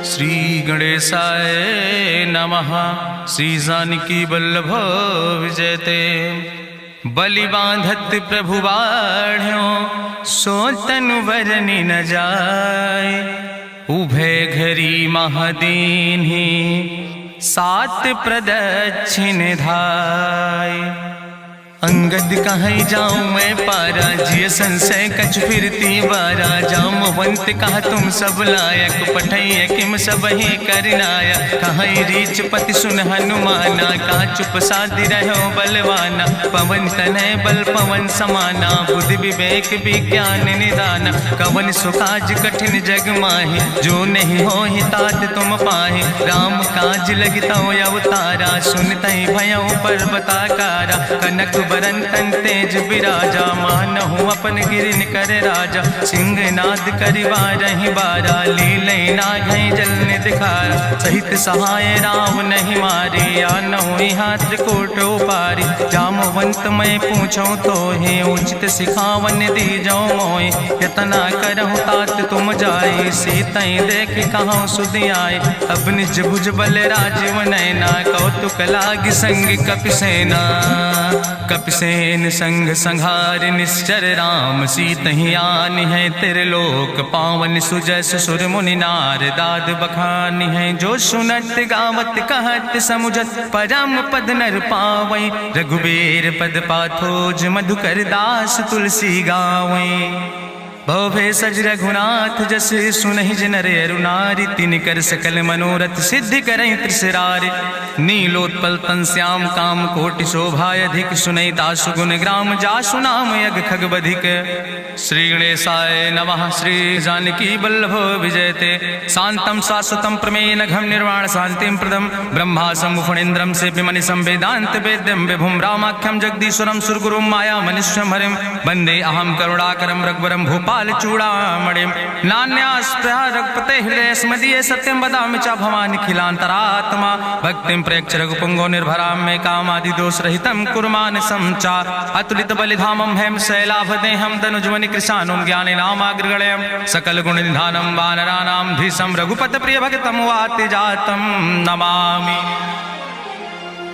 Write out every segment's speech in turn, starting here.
श्री गणेशाय नमः। श्री जानकी वल्लभ विजयते। बलि बांधत प्रभु बाढ़ो सो तनु बरनि न जाय। उभय घरी महादीन्हि सात प्रदक्षिण धाय। अंगद कहीं जाऊं मैं पारा जिय संशय कछ फिरती बारा। जामवंत कहा तुम सब लायक पठैय किम सब ही करनाया। कहीं रीच पति सुन हनुमाना कहा चुप साधि रहो बलवाना। पवन तनय बल पवन समाना बुद्धि विवेक विज्ञान निदाना। कवन सुकाज कठिन जग माहि जो नहीं हो ही तात तुम पाहि। राम काज लगता अवतारा सुनतहि भयउ पर्वताकारा। कनक बरन तन तेज बिराजा मानहु अपन गिरिन कर राजा। सिंह नाद करिवारहि बारा लीलै नागहि जल निधिखारा। सहित सहाय राम नहीं मारे आनहु यहाँ त्रिकूट उपारी। जामवंत मैं पूछो तो हे उचित सिखावन दीजो मोय। यतना करहु तात तुम जाए सीतई देख कहूँ सुधि आए। अब निज भुज बल राजीव नैना कौतुक लाग संग कपिसेना। कपिसेन संग संहार निश्चर राम सीतहि आनि है त्रिलोक पावन। सुजस सुर मुनि नार दाद बखानि है। जो सुनत गावत कहत समुझत परम पद नर पावै। रघुबीर पद पाथोज मधुकर दास तुलसी गावै। भवे सज रघुनाथ जस सुनहि जिनर अरुनारि। तिन कर सकल मनोरथ सिद्धि करहि त्रिसरारि। नीलोत्पल तन श्याम काम कोटि शोभाय अधिक। सुनहि दासु गुण ग्राम जासु नाम यज्ञ खग बधिक। श्री गणेशाय नमः। श्री जानकी वल्लभ विजयते। शांतम शाश्वतम प्रमेय घम निर्वाण शांतिम प्रदम। ब्रह्मा शंभु फणीन्द्रम सेव्य मनिषं वेदांत वेद्यम विभुम रामाख्यम जगदीश्वरम सुरगुरुम माया मनिष्यम हरिम। वंदे अहम करुणाकरम रघुवरम भूपाल चूड़ामणिम। नान्यास्पृहा रघुपते हृदय स्मदीये सत्यम वदामि च भवानि खिलांतरात्मा। भक्तिम प्रयच्छ रघुपुंगो निर्भराम मे कामादि दोष रहितम कुर्मानसं च। अतुलित बलिधामम हेम शैलाभदेहम दनुजवनि कृशानुम ज्ञानि नामाग्रगण्यम। सकल गुण निधानम वानराणाम धीशम रघुपत प्रिय भगतम वाति जातम नमामि।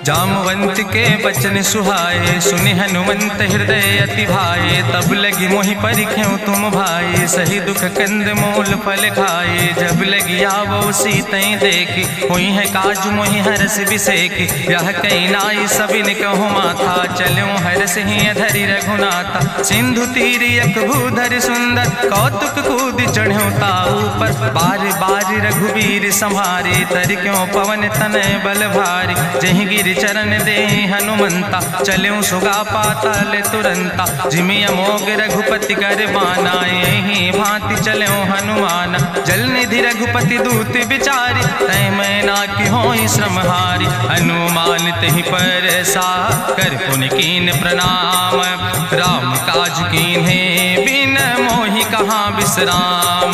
जामवंत के बचन सुहाए सुनि हनुमंत हृदय अति भाए। तब लगी मोहि परिख्यों तुम भाई सही दुख कंद मूल फल खाए। जब लगी आवो सीतई देखी हुई है काज मोहि हरस बिसेखी। यह कई नाई सबिन कहु माथा चलो हरस ही धरि रघुनाथा। सिंधु तीर यक भूधर सुंदर कौतुक कूद चढ़्यो ताऊ पर। बार बार रघुबीर संहारे तर क्यों पवन तनय बल भारी। जहि गिर चरण दे हनुमंता चल्यों सुगा पाताल तुरंता। जिमि अमोघ रघुपति कर बाना यही भांति चल्यों हनुमाना। जल निधि रघुपति दूत बिचारी तय मैना की होई श्रमहारी। हनुमान तहि पर सा कर पुनि कीन प्रणाम। राम काज कीन्हे बिन मोहि कहाँ विश्राम।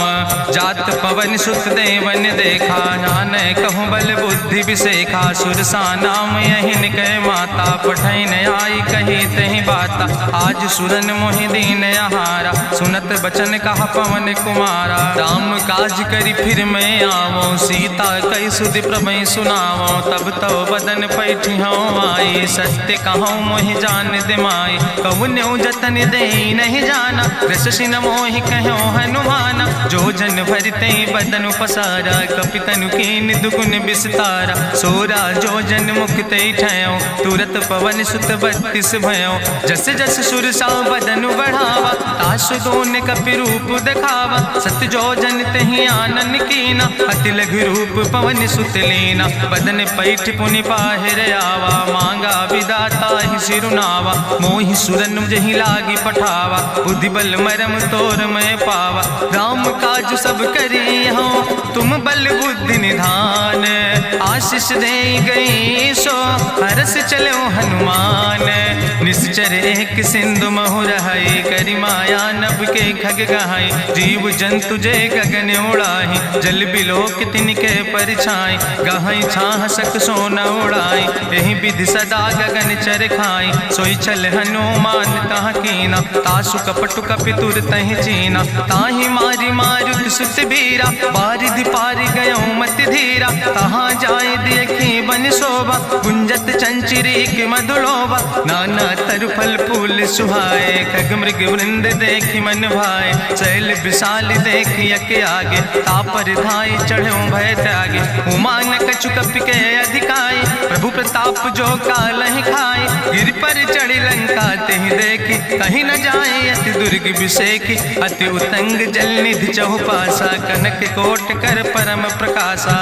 जात पवन सुत देवन देखा नानय कहूँ बल बुद्धि विसेखा। सुरसा नाम यहिन कह माता पठैन आई कही तहि बाता। आज सुरन मोहि दीन आहारा सुनत बचन कहा पवन कुमारा। राम काज करी फिर मैं आवो सीता कई सुधि प्रभु सुनावो। तब तो बदन पैठी हूँ आई सत्य कहूँ मोहि जान दिमाई। कहुन्यु जतन दे नहीं जाना रससिन मोहि कहो हनुमाना। जो जन भरते बदन पसारा कपितनु कीन दुगुन विस्तारा। सोरा जो जन मुक्त ठयो तुरत पवन सुत 32 भयो। जस जस सुरसा बदन बढ़ावा तासु दोन कपि रूप दिखावा। सत्य जो जन तहि आनन कीना अति लघु रूप पवन सुत लीना। बदन पैठ पुनि पाहिर आवा मांगा विदाता ही सिरुनावा। मोहि सुरन जहि लागी पठावा बुद्धि बल मरम तोर मैं पावा। राम काज सब करी हो तुम बल बुद्धि निधान। आशीष दे गई सो हरस चलो हनुमान। निश्चर एक सिंधु महु रहाई करी माया नभ के खग गहाई। जीव जंतु जय गगन उड़ाही जल बिलोक तिनके परिछाई। गहाई छाह सक सोन उड़ाई यही विधि सदा गगन चर खाई। सोई चल हनुमान तह कीना तासु कपटु कपितुर तहि चीना। ताहि मारी मारुत सुत बीरा बारिधि पारि गयो मति अति धीरा, कहाँ जाए देखी बन शोभा, गुंजत चंचिरीक मधुलोभा, नाना तरु फल फूल सुहाए, खग मृग वृंद देखी मन भाए, शैल विशाल देखी यके आगे, तापर धाई चढ़ो भय त्यागे, उमान कछु कपि के अधिकाई, प्रभु प्रताप जो कालहि खाई, गिर पर चढ़ी लंका तेहि देखी, कहीं न जाए अति दुर्ग विषेखी, अति उतंग जल निधि चहुपासा, कनक कोट कर परम प्रकाशा,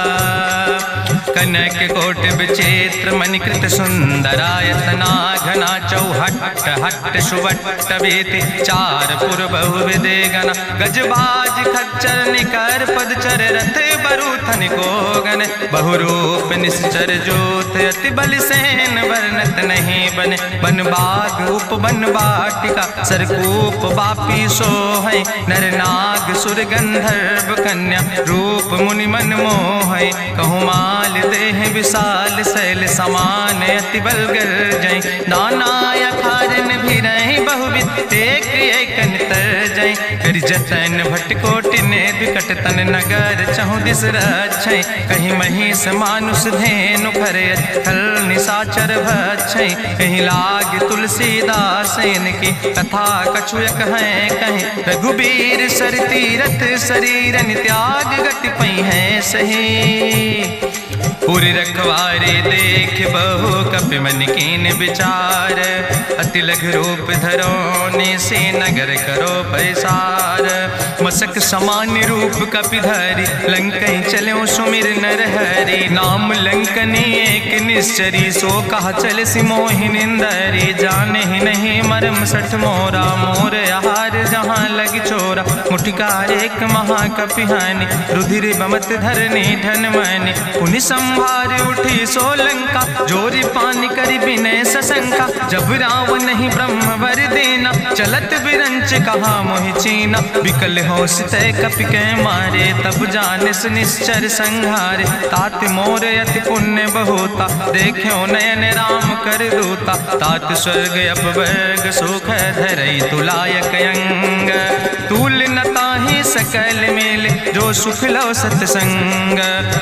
कनक कोट विचित्र मणिकृत सुंदरायतना, घना चौहट्ट हट्ट सुवट्ट वेति, चार पुर बहुविधे गण, गजबाज खच्चर निकर पदचर, रथ बरूथन को गण, बहुरूप निश्चर जोत, अति बल सेन वर्णत नहीं बने, बन बाग उप बन बाटिका, सरकूप बापी सोहै, नर नाग सुर गंधर्व कन्या, रूप मुनि मन मोहै, कहूँ माल देह विशाल शैल समान, अति बल गर्जै, नाना अखारन भी रही बहुविध, एक एक अंतर जय, कर जतन भटकोटि ने विकट तन नगर, चहु दिस रक्षै, कहीं महिष मानुष धेनु खरे, खल निशाचर भक्षै, कहीं लाग तुलसीदास इनकी, कथा कछुयक है कहीं, रघुबीर सर तीरथ शरीरन त्याग, गति पई है सही, पुरि रखवारे देख बहु कपि मन कीन विचार, अति लघु रूप धरो निसे नगर करो पैसार, मसक समान रूप कपि धरि, लंकई चलो सुमिर नर हरि, नाम लंकनी एक निश्चरी, सो कहा चल सिमोहि निंदरी, जाने ही नहीं मरम सठ मोरा, मोर आहार जहाँ लग चोरा, मुठिकार एक महाकपि हानि, रुधिर बमत धरनी धन मनि, पुनि संभार उठी सोलंका, जोरी पानी करी विनय सशंका, जब रावण नहीं ब्रह्म वर देना, चलत बिरंच कहा मोहि चीना, विकल होश तय कपि के मारे, तब जानिस निश्चर संहारे, तात मोर अति पुण्य बहुता, देखो नयन राम कर दूता, तात स्वर्ग अपवर्ग सुख धरई तुलायक अंग, तूल न ताहि सकल मेल, जो सुख लो सत्संग,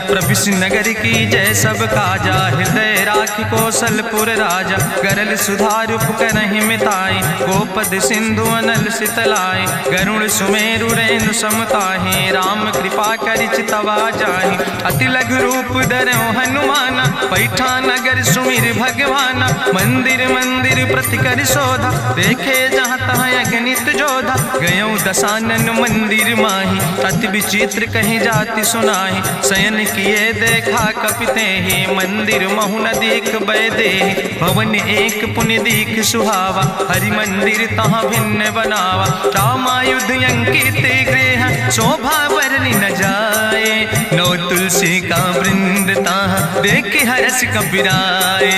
प्रभिस नगर की जय सब काजा, हृदय राखि कौशलपुर राजा, गरल सुधार उपकरहि मिताई, गोपद सिंधु अनल सितलाई, गरुण सुमेरु रेणु समताहि, राम कृपा करि चितवा जाहि, अति लघु रूप धरौ हनुमाना, पैठा नगर सुमिर भगवाना, मंदिर मंदिर प्रति कर शोधा, देखे जहाँ तहाँ अगणित जोधा, गयौ दशानन मंदिर माही, अति विचित्र कहीं जाति सुनाही, शयन किए देखा कपिते ही, मंदिर महु न दीख बैदे, भवन एक पुण्य दीख सुहावा, हरि मंदिर तहाँ भिन्न बनावा, रामायुध अंकित गृह, शोभा वर्णि न जाए, नौ तुलसी का वृंद तहाँ देख हरस कबीराए,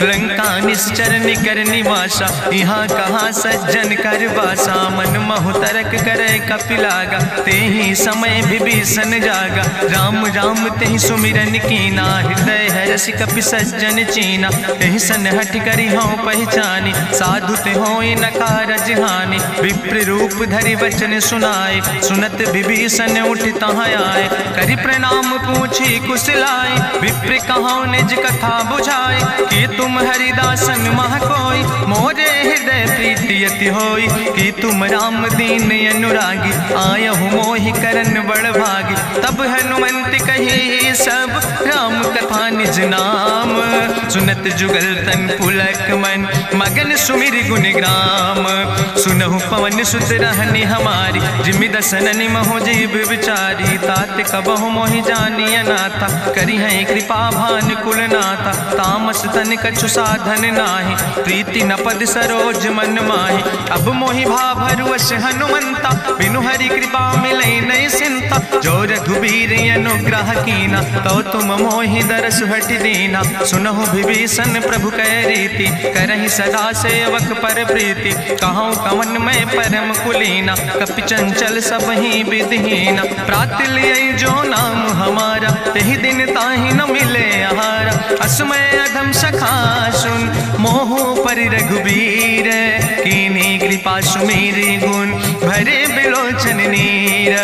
लंका निश्चर निकर निवासा, यहाँ कहाँ सज्जन कर वासा, मन महु तरक करे कपिलागा, ते ही समय विभीषण जागा, राम राम ते सुमिरन कीना, हृदय हरस कपि सज्जन चीना, तेहि सन हठ करि हूँ पहचानी, साधु ते होई न कारज हानि, विप्र रूप धरि वचन सुनाए, सुनत विभीषण उठ तहाँ आए, करि प्रणाम पूछी कुशलाए, विप्र कहाँ निज कथा बुझाए, कि तुम हरिदासन मह कोई, मोरे हृदय प्रीति अति होई, कि तुम राम दीन अनुरागी, आयहु मोहि करन बड़ भागी, तब हनुमंत कही सब राम कथा निज नाम, सुनत जुगल तन पुलक मन, मगन सुमिर गुण ग्राम, सुनहु पवन सुत रहनी हमारी, जिमि दसननि महो जीव विचारी, तात कबहु मोहि जानी अनाथा, करी है कृपा भान कुल नाथा, तामस तन कछु साधन नाही, प्रीति न पद सरोज मन माही, अब मोहि भाभरुवश हनुमंता, बिनु हरि कृपा मिलै नहीं सिंता, जो रघुबीर अनुग्रह कीना, तो तुम मोहि दरस हट दीना, सुनहु विभीषण प्रभु कै रीति, करहि सदा सेवक पर प्रीति, कहूँ कवन में परम कुलीना, कपि चंचल सब ही विधिहीना, प्रात लिय जो नाम हमारा, तेहि दिन ताहि न मिले आहारा, असमय अधम सखा सुन, मोहु पर रघुबीर, कीन्ही कृपा सुमेरि गुण, भरे बिलोचन नीर,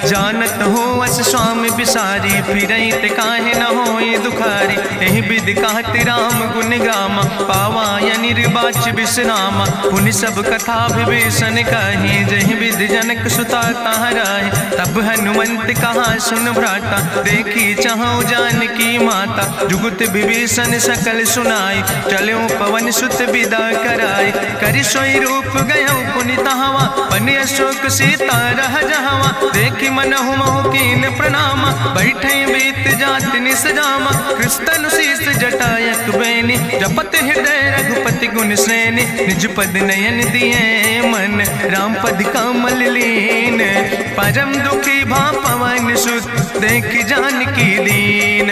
जानत हो अस स्वामी विसारी, फिरई ते काहे न होए दुखारी। एहि विधि कहत राम गुण गामा, पावा या निर्बाच विश्रामा। पुनि सब कथा विभीषण कही, जहि विधि जनक सुता कहाँ राहे। तब हनुमंत कहा सुन भ्राता, देखी चाहूँ जानकी माता। जुगुत विभीषण सकल सुनाई, चलो पवन सुत विदा कराई। करि सोई रूप गयो पुनि तहवा, बनि अशोक सीता रह जहवा। देखी मनहु मोह कीन प्रणामा, बैठे बीत जात निस जामा। कृष्ण शीस जटायक बेनी, जपत हृदय रघुपति गुण श्रेणी। निज पद नयन दिए मन, राम पद कमल लीन। परम दुखी भा पवन सुत, देख जानकी दीन।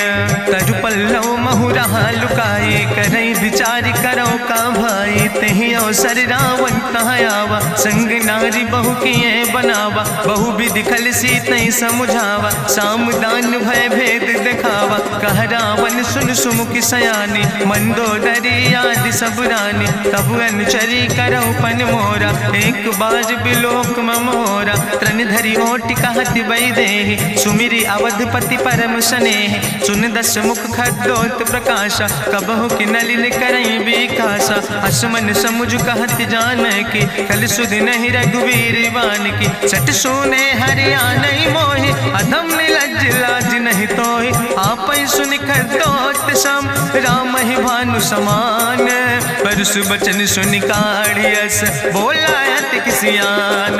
तरु पल्लव महु रहा लुकाई, करई विचार करो का भाई। तेहि अवसर रावण तहाँ आवा, संग नारी बहु किए बनावा। बहु विधि खल सीतै समुझावा, साम दान भय भेद दिखावा। कह रावण सुन सुमुखी सयानी, मंदोदरी आदि सब रानी। तब अनुचरी करौ पन मोरा, एक बाज बिलोक ममोरा। तृण धरि ओट कहत वैदेही, सुमिरि अवधपति परम स्नेह। सुन दस मुख खद्योत प्रकाशा, कबहु कि नलिन करई विकासा। असमन समुझ कहत जानकी, कल सुध नहीं रघुवीर बान की। सट सुने हरियाणई मोहि, अधम निलज्ज लाज नहीं तोहि। आपै सुनि खद्योत सम, राम ही भानु समान। परसु बचन सुनि काढ़ियस, बोला अति किसियान।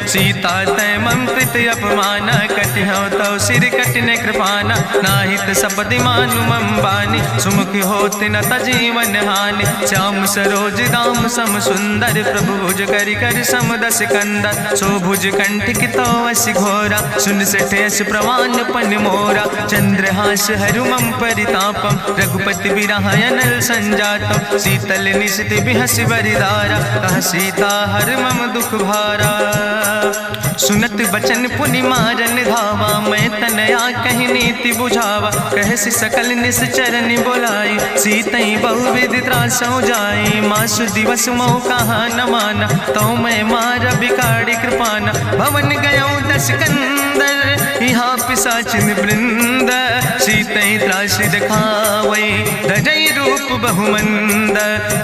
सीता तै मम कृत अपमाना, कटिहौ तौ सिर कटिन कृपाना। नाहित सपदि मानु मम बानी, सुमुख होत न तजीवन हानि। श्याम सरोज दाम सम सुंदर, प्रभु भुज करि कर सम दस कंदर। सो भुज कंठ कितो अस घोरा, सुन सठ यस प्रवान पन मोरा। चंद्रहास हरु मम परितापम, रघुपति बिरह अनल संजातम। शीतल निशित बिहसि बरिदारा, कह सीता हर मम दुख भारा। सुनत बचन पुनि मारन धावा, मैं तनया कहि नीति बुझावा। कहसि सकल निश्चरनि बोलाई, सीतई बहुविधि त्रासौ जाई। मासु दिवस मोह कहा न माना, तो मैं मार बिगाड़ी कृपाना। भवन गयो दस कंदर, यहाँ पिशाचिन वृंद। सीतई त्रास दिखावै, धजै रूप बहुमंद।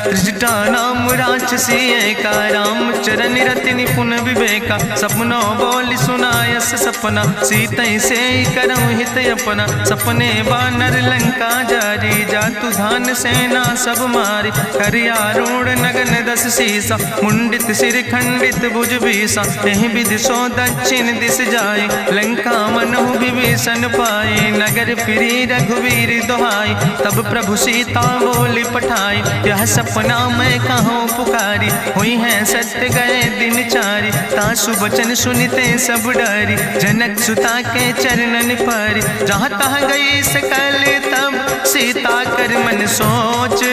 त्रिजटा नाम राक्षसी एका, राम चरण रति निपुण विवेका। सपनो बोल सुनायस सपना, सीतई से करऊँ हित अपना। सपने बानर लंका जारी, जातु धान सेना सब मारी। करियारूढ़ नगन दस सीसा, मुंडित सिर खंडित भुज बीसा। एहि विधि सो दक्षिण दिस जाए, लंका मनहु विभीषण पाए। नगर फिरी रघुवीर दुहाई, तब प्रभु सीता बोली पठाई। यह सपना मैं कहूँ पुकारी, हुई है सत्य गए दिन चारी। तासु वचन सुनिते सब डरी, जनक सुता के चरणन पर। जहाँ तहाँ गई सकल तब, सीता कर मन सोच।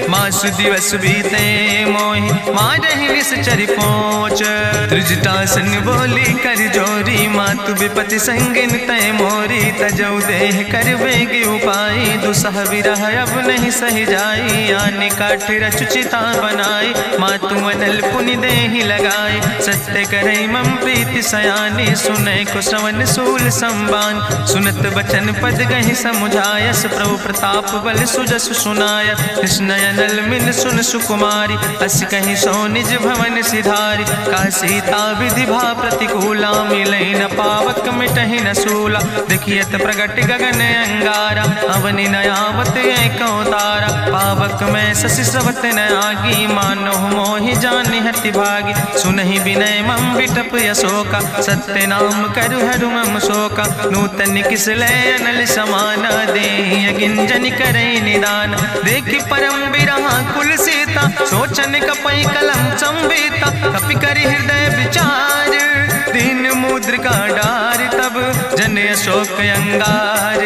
मासु दिवस बीते मोहि, मारहि निश्चर पहुँच। त्रिजटासन बोली कर जोरी, मातु विपति संगिन तय मोरी। तजौ देह कर वेग उपाय, दुसह विरह अब नहीं सही जाई। आने काठ रचुचिता बनाई, मातु अनल पुनि देहि लगाई। सत्य करई मम प्रीति सयानी, सुनै को श्रवण सूल संबान। सुनत बचन पद गहि समुझायस, प्रभु प्रताप बल सुजस सुनाय। कृष्ण अनल मिल सुन सुकुमारी, अस कहि सो निज भवन सिधारी। का सीता विधि भा प्रतिकूला, मिलै न पावक मिटहि न सूला। देखियत प्रगट गगन अंगारा, अवनि न आवत एको तारा। पावक में शशि स्रवत न आगी, मानो मोहि जानि हति भागी। सुनहि विनय मम विटप यशोका, सत्य नाम करु हरु मम शोका। नूतन किस लय अनल समाना, देहि अगिंजन करई निदान। देखि परम बिरहा कुल सीता, सोचन कपई कलम संवेता। कपि करि हृदय विचार, दीन मुद्रिका डार। तब जन अशोक अंगार,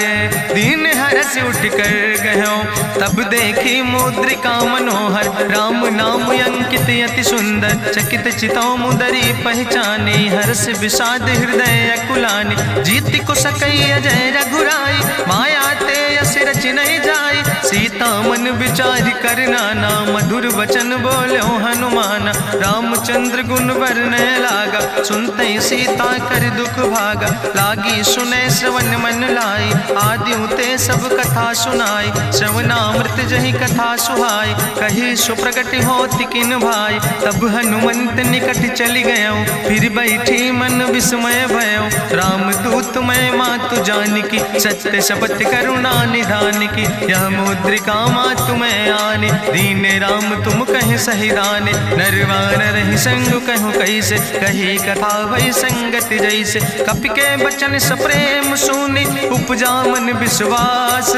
दीन हरस उठ कर गयो। तब देखी मुद्रिका मनोहर, राम नाम अंकित अति सुंदर। चकित चितौ मुदरी पहचानी, हर्ष विषाद हृदय अकुलानी। जीत को सकई अजय रघुराई, माया ते बसे रच नहीं जाए। सीता मन विचार करना ना मधुर वचन बोलो हनुमान। रामचंद्र गुण वर्णय लागा सुनते सीता कर दुख भागा। लागी सुने श्रवण मन लाई आदि ते सब कथा सुनाई। श्रवणामृत जही कथा सुहाई कही सुप्रगट होति किन भाई। तब हनुमंत निकट चली गयो फिर बैठी मन विस्मय भयो। रामदूत मैं मातु जानकी सत्य शपथ करुणा निधान की। यह मुद्रिका मातु मैं आने दीन राम तुम कहे सही दाने। नरवान रही संग कहूँ कैसे कही कथा वही संगत जैसे। कपि के बचन सप्रेम सुनी उपजा मन विश्वास।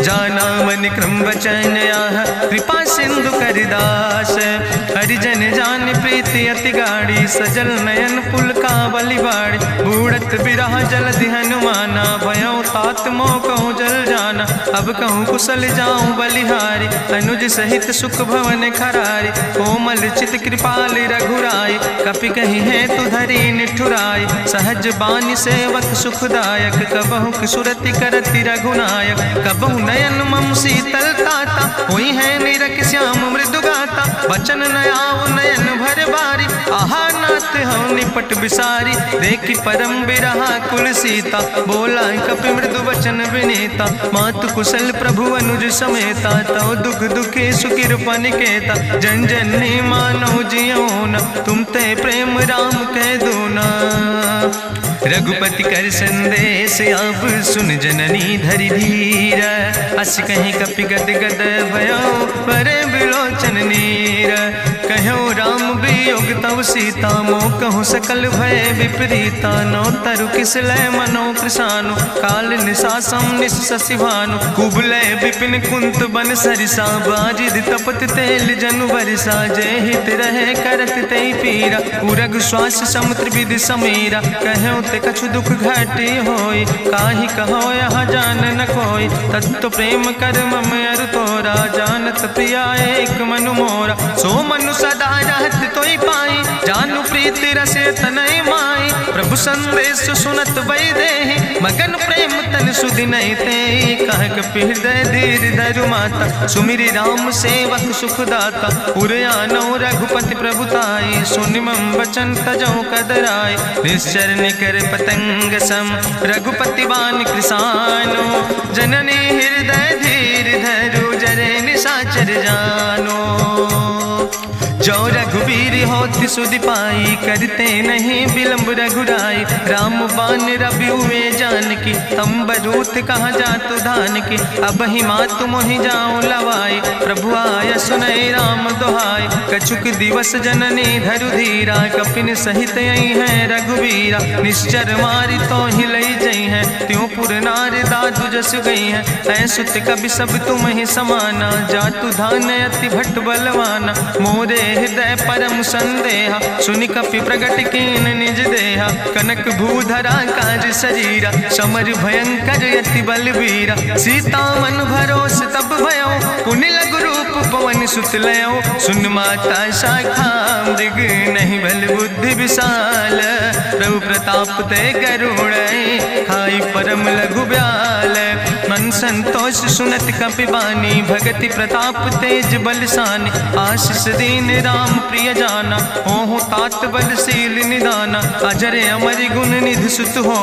जाना मन क्रम वचन आह कृपा सिंधु करिदास। हरिजन जान प्रीति अति गाड़ी सजल नयन पुल का बलिबाड़ी। बूढ़त बिरह जलधि हनुमाना भयो तात मोह कहूँ जल जाना। अब कहूँ कुशल जाऊँ बलिहारी अनुज सहित सुख भवन खरारी। कोमल चित कृपाल रघुराई कपि कही है तु धरी निठुराई। सहज बानी सेवक सुखदायक कबहु सुरति करति रघुनायक। कबहु नयन मम शीतल ताता हुई है निरख श्याम मृदु गाता। बचन नयाव नयन भर बारी आहा नाथ हम निपट बिसारी। देखी परम बिरहा कुल सीता बोला कपि मृदु वचन विनीता। मातु कुशल प्रभु अनुज समेता तव दुख दुखे सुकृपा निकेता। जन जननी मानो जियो न तुम ते प्रेम राम कह दो ना। रघुपति कर संदेश अब सुन जननी धरि धीर। अस कहीं कपि गद गद भयो परे बिलोचन नीर। कहो राम वियोग तव सीता मोह कहूँ सकल भय विपरीता। नो तरु किस लय मनो कृषानु काल निशासम निशि भानु। कुबलय विपिन कुंत बन सरिसा बाजिद तपत तेल जनु बरिसा। जय हित रहे करत ते पीरा उरग श्वास समुद्र विधि समीरा। कहो ते कछु दुख घाटी होई काहि कहो यहाँ जान न कोई। तत्व प्रेम कर मम अरु तोरा जानत प्रिया एक मनु मोरा। सो मनु सदा रहत तोई पाई जानु प्रीति रसे तनय माई। प्रभु संदेश सुनत वै देहि मगन प्रेम तन सुधि नहीं ते। कह कपि हृदय धीर धरु माता सुमिरि राम सेवक सुखदाता। उरयानो रघुपति प्रभुताई सुनि मम वचन तजौ कदराय। निश्चर निकर पतंग सम रघुपति बान कृसानो। जननी हृदय धीर धरु जरे निशाचर जानो। जो रघुबीर होति सुधि पाई करते नहीं विलम्ब रघुराई। राम बान रवि हुए जानकी अम्बरूथ कहाँ जातु धान की। अब ही मातु मोहि जाऊँ लवाई प्रभु आय सुनय राम दुहाई। कछुक दिवस जननी धरु धीरा कपिन सहित यही है रघुवीरा। निश्चर मारी तो ही लई जई है त्यों पुर नार दादु जस गई है। ऐसुत कभी सब तुम ही समाना जातु धान अति भट बलवाना। मोरे हृदय परम संदेहा सुनि कपि प्रगट कीन निज देहा। कनक भूधरा काज शरीरा समर भयंकर यति बलवीरा। सीता मन भरोस तब भयो पुनि लघु रूप पवन सुत लयो। सुन माता शाखा मृग नहीं बल बुद्धि विशाल। प्रभु प्रताप ते करुणै खाई परम लघु ब्याल। मन संतोष सुनत कपि बानी भगति प्रताप तेज बलसानी। आशीष दीन राम प्रिय जाना हो तात बलशील निदाना। अजर अमर गुण निधि सुत हो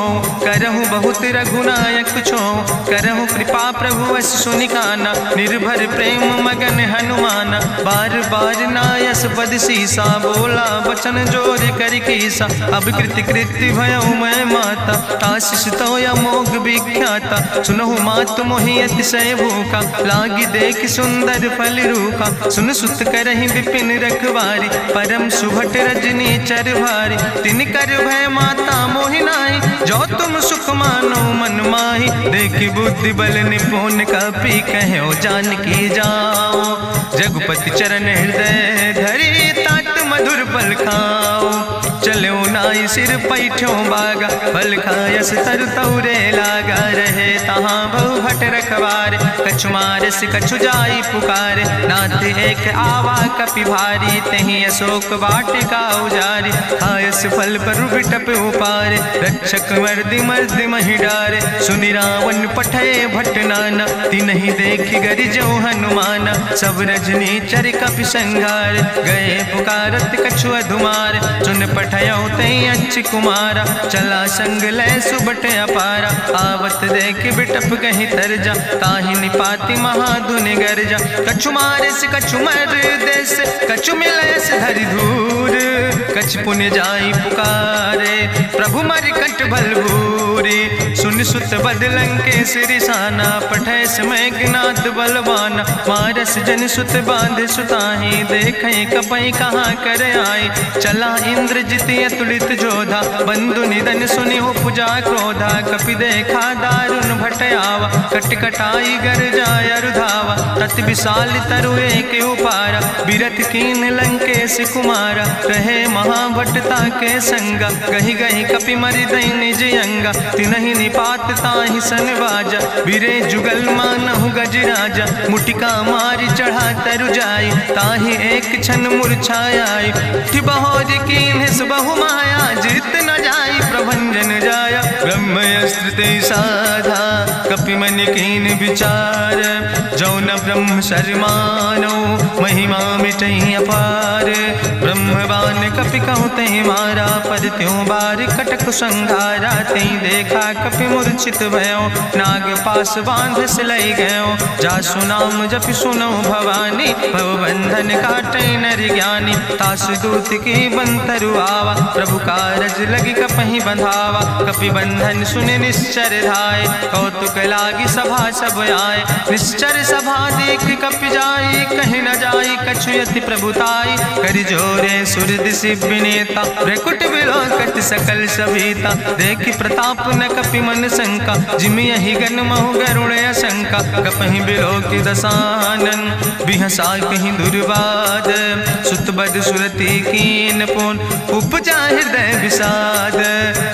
करहु बहुत रघुनायक छो। करहु कृपा प्रभु वश सुनिकाना निर्भर प्रेम मगन हनुमाना। बार बार नायस पद सीसा बोला वचन जोर कर कीसा। अब कृति कृति भयो मैं माता आशीष तो अमोघ विख्याता। सुनहु मात मोहि अतिशय भूखा लागी देख सुंदर फल रूखा। सुन सुत करहि विपिन रखवारी परम सुभट रजनी चर भारी। तिन कर भय माता मोहि नाहि जो तुम सुख मानो मन माहि। देखि बुद्धि बल निपुण कपि कहो जानकी जाओ। जगुपति चरण हृदय धरि तात मधुर फल खाओ। चलो नाई सिर पैठो बागा फल खायस तरु तौरे लागा। रहे तहाँ बहु भट रखवार कछु मारस कछु जाई पुकारे, नाथ एक आवा कपि भारी, तहीं अशोक वाटिका उजारी, खायस फल पर बिटप उपारे, रक्षक मर्दि मर्दि महि डारे, सुनि रावण पठय भट्ट नाना, तिन्हि देखि गरिजो हनुमाना, सब रजनी चर कपि संघार, गए पुकारत कछु अधुमार, चुन पठयो तई अच्छ कुमारा, चला संग लय सुबट अपारा, आवत देख बिटप कहीं तरजा, ताहि निपाति महाधुनि गर्जा, कछु मारस कछु मर देस, कछु मिलस धरि धूर, कछ पुण्य जाई पुकारे, प्रभु मर कंठ बलभूरी, सुन सुत बदलं के सिरिसाना, पठय समय ज्ञात बलवाना, मारस जन सुत बांध सुताही, देखें कपई कहाँ कर आई, चला इंद्रजित अतुलित जोधा, बंधु निधन सुनि उपजा क्रोधा, कपि देखा दारुण भटयावा, कट कटाई गर जाय रुधावा, तत विशाल तरु एक उपारा, बिरथ कीन लंकेश कुमारा, रहे महाभट्टता के संगा, गहि गहि कपि मरि दई निज अंगा, तिन्हि निपात ताहि सन बाजा, बिरे जुगल मानहु गजराजा, मुटिका मारी चढ़ा तरु जाई, ताहि एक क्षण मूर्छाई, उठि बहोर कीन्हिस बहु माया, जीत न जाई प्रभंजन जाया, ब्रह्मस्त्र ते साधा, कपि मन कीन विचार, जो न ब्रह्म शर्मानो, महिमा मिटई अपार, ब्रह्मवान कपि कहु तहि मारा, पर त्यों बार कटक संघारा, तई देखा कपि मूर्छित भयो, नाग पास बांध सिलई गयो, जासु नाम जपि सुनो भवानी, भवबंधन काटै नर ज्ञानी, तासु दूत की बंतरु आवा, प्रभु कारज लगी कपहि बंधावा, कपि बंधन सुनि निश्चर धाय, कौतुक लागी सभा सब आए, निश्चर सभा देख कपि जाई, कहीं न जाई कछु यति प्रभुताई, करि जोरे सुर दिसि विनेता, भ्रकुट विलोकत सकल सभीता, देखि प्रताप न कपि मन शंका, जिमि यहि गन महु गरुण शंका, कपहि बिलोकि दसानन, बिहसा कहीं दुर्वाद, सुतबद सुरति कीन पुन, उपजा हृदय विषाद,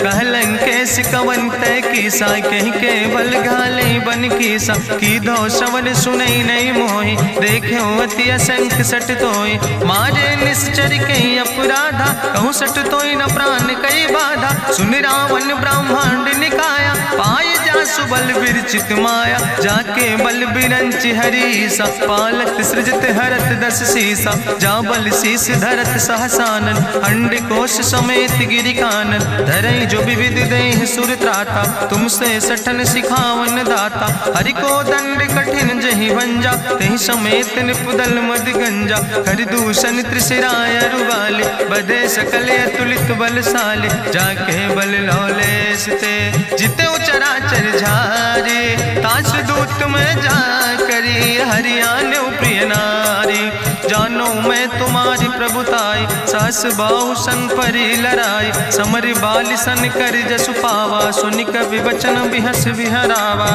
कहलंकेश कवन तय कीसा, कहीं केवल घाले बन कीसा, कीधो श्रवण सुनई नहीं मोहि, देख्यो अति असंख्य सट तोय, मारे निश्चर कहीं अपराधा, कहूँ सट तोय न प्राण कई बाधा, सुन रावण ब्रह्मांड निकाया, पाय जासु बल विरचित माया, जाके बल बिरंच हरीसा, पालत सृजत हरत दस सीसा, जा बल शीस धरत सहसानन, अंड कोश समेत गिरि कानन, धरई जो विविध देह सुर त्राता, तुमसे सठन सिखावन दाता, हरि को दंड कठिन जहि भंजा, तेहि समेत निपुदल मद गंजा, हरि दूषण त्रिशिराय रुवाले, बधे सकल अतुलित बलशाले, जाके बल लौलेस ते, जिते चराचर झारे, ताश दूत में जा करी, हरियाण प्रिय नारी, जानो मैं तुम्हारी प्रभुताई, सास बाहु सन परी लड़ाई, समर बाल सन कर जसु पावा, सुनि कवि वचन बिहस बिहरावा,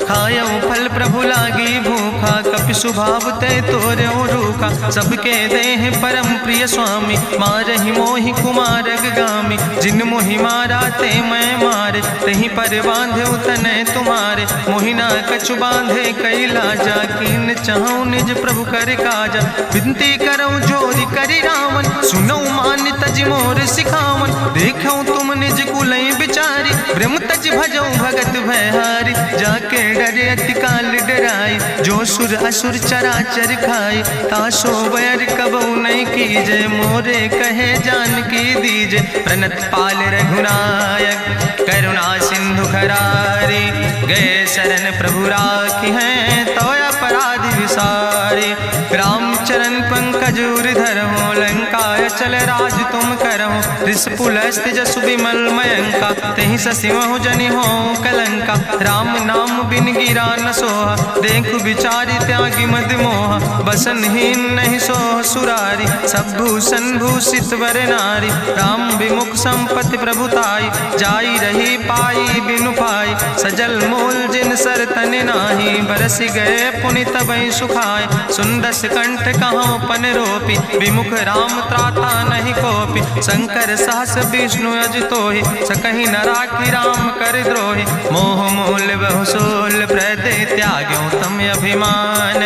खायो फल प्रभु लागी भूखा, कपि स्वभाव ते तोरे रूखा, सबके देह परम प्रिय स्वामी, मारहि मोहि कुमार गामी, जिन मोहि मारा ते मैं मारे, तहीं पर बांधे तने तुम्हारे, मोहिना कछु बांधे कैला, जा कीन चाहूं निज प्रभु कर काजा, विनती करऊं जोरी करि रावण, सुनऊ मान तज मोर सिखावन, देखऊं तुम निज कुलई बिचारी, ब्रह्म तज भजऊं भगत भयहारी, जाके डरे अति काल डराई, जो सुर असुर चराचर खाई, तासो बैर कबऊ नहीं कीजे, मोरे कहे जान की दीजे, प्रणत पाल रघुनायक, करुणा सिंधु खरारी, गए शरण प्रभु राखी हैं, तो अपराध विसारी, रामचरण पंकज उर धरहु, लंकाय चल राज तुम करहु, रिसपुलस्त जसु विमल मयंका, तेहि ससिमहु जनि हो कलंका, राम नाम बिन गिरा न सोहा, देखु बिचारी त्यागी मद मोहा, बसनहीन नहीं सोह सुरारी, सब भूषण भूषित वर नारी, राम विमुख संपत्ति प्रभुताई, जाई रही पाई बिनु पाई, सजल मूल जिन सर तन नाही, बरस गए पुनि तबहि सुखाए। सुंदस कंठ कहाँ पन रोपी, विमुख राम त्राता नहीं कोपी। शंकर सहस विष्णु अज तोहि, सकहि न राखी राम कर द्रोहि। मोह मूल बहुसूल प्रदे त्याग्यो तम अभिमान।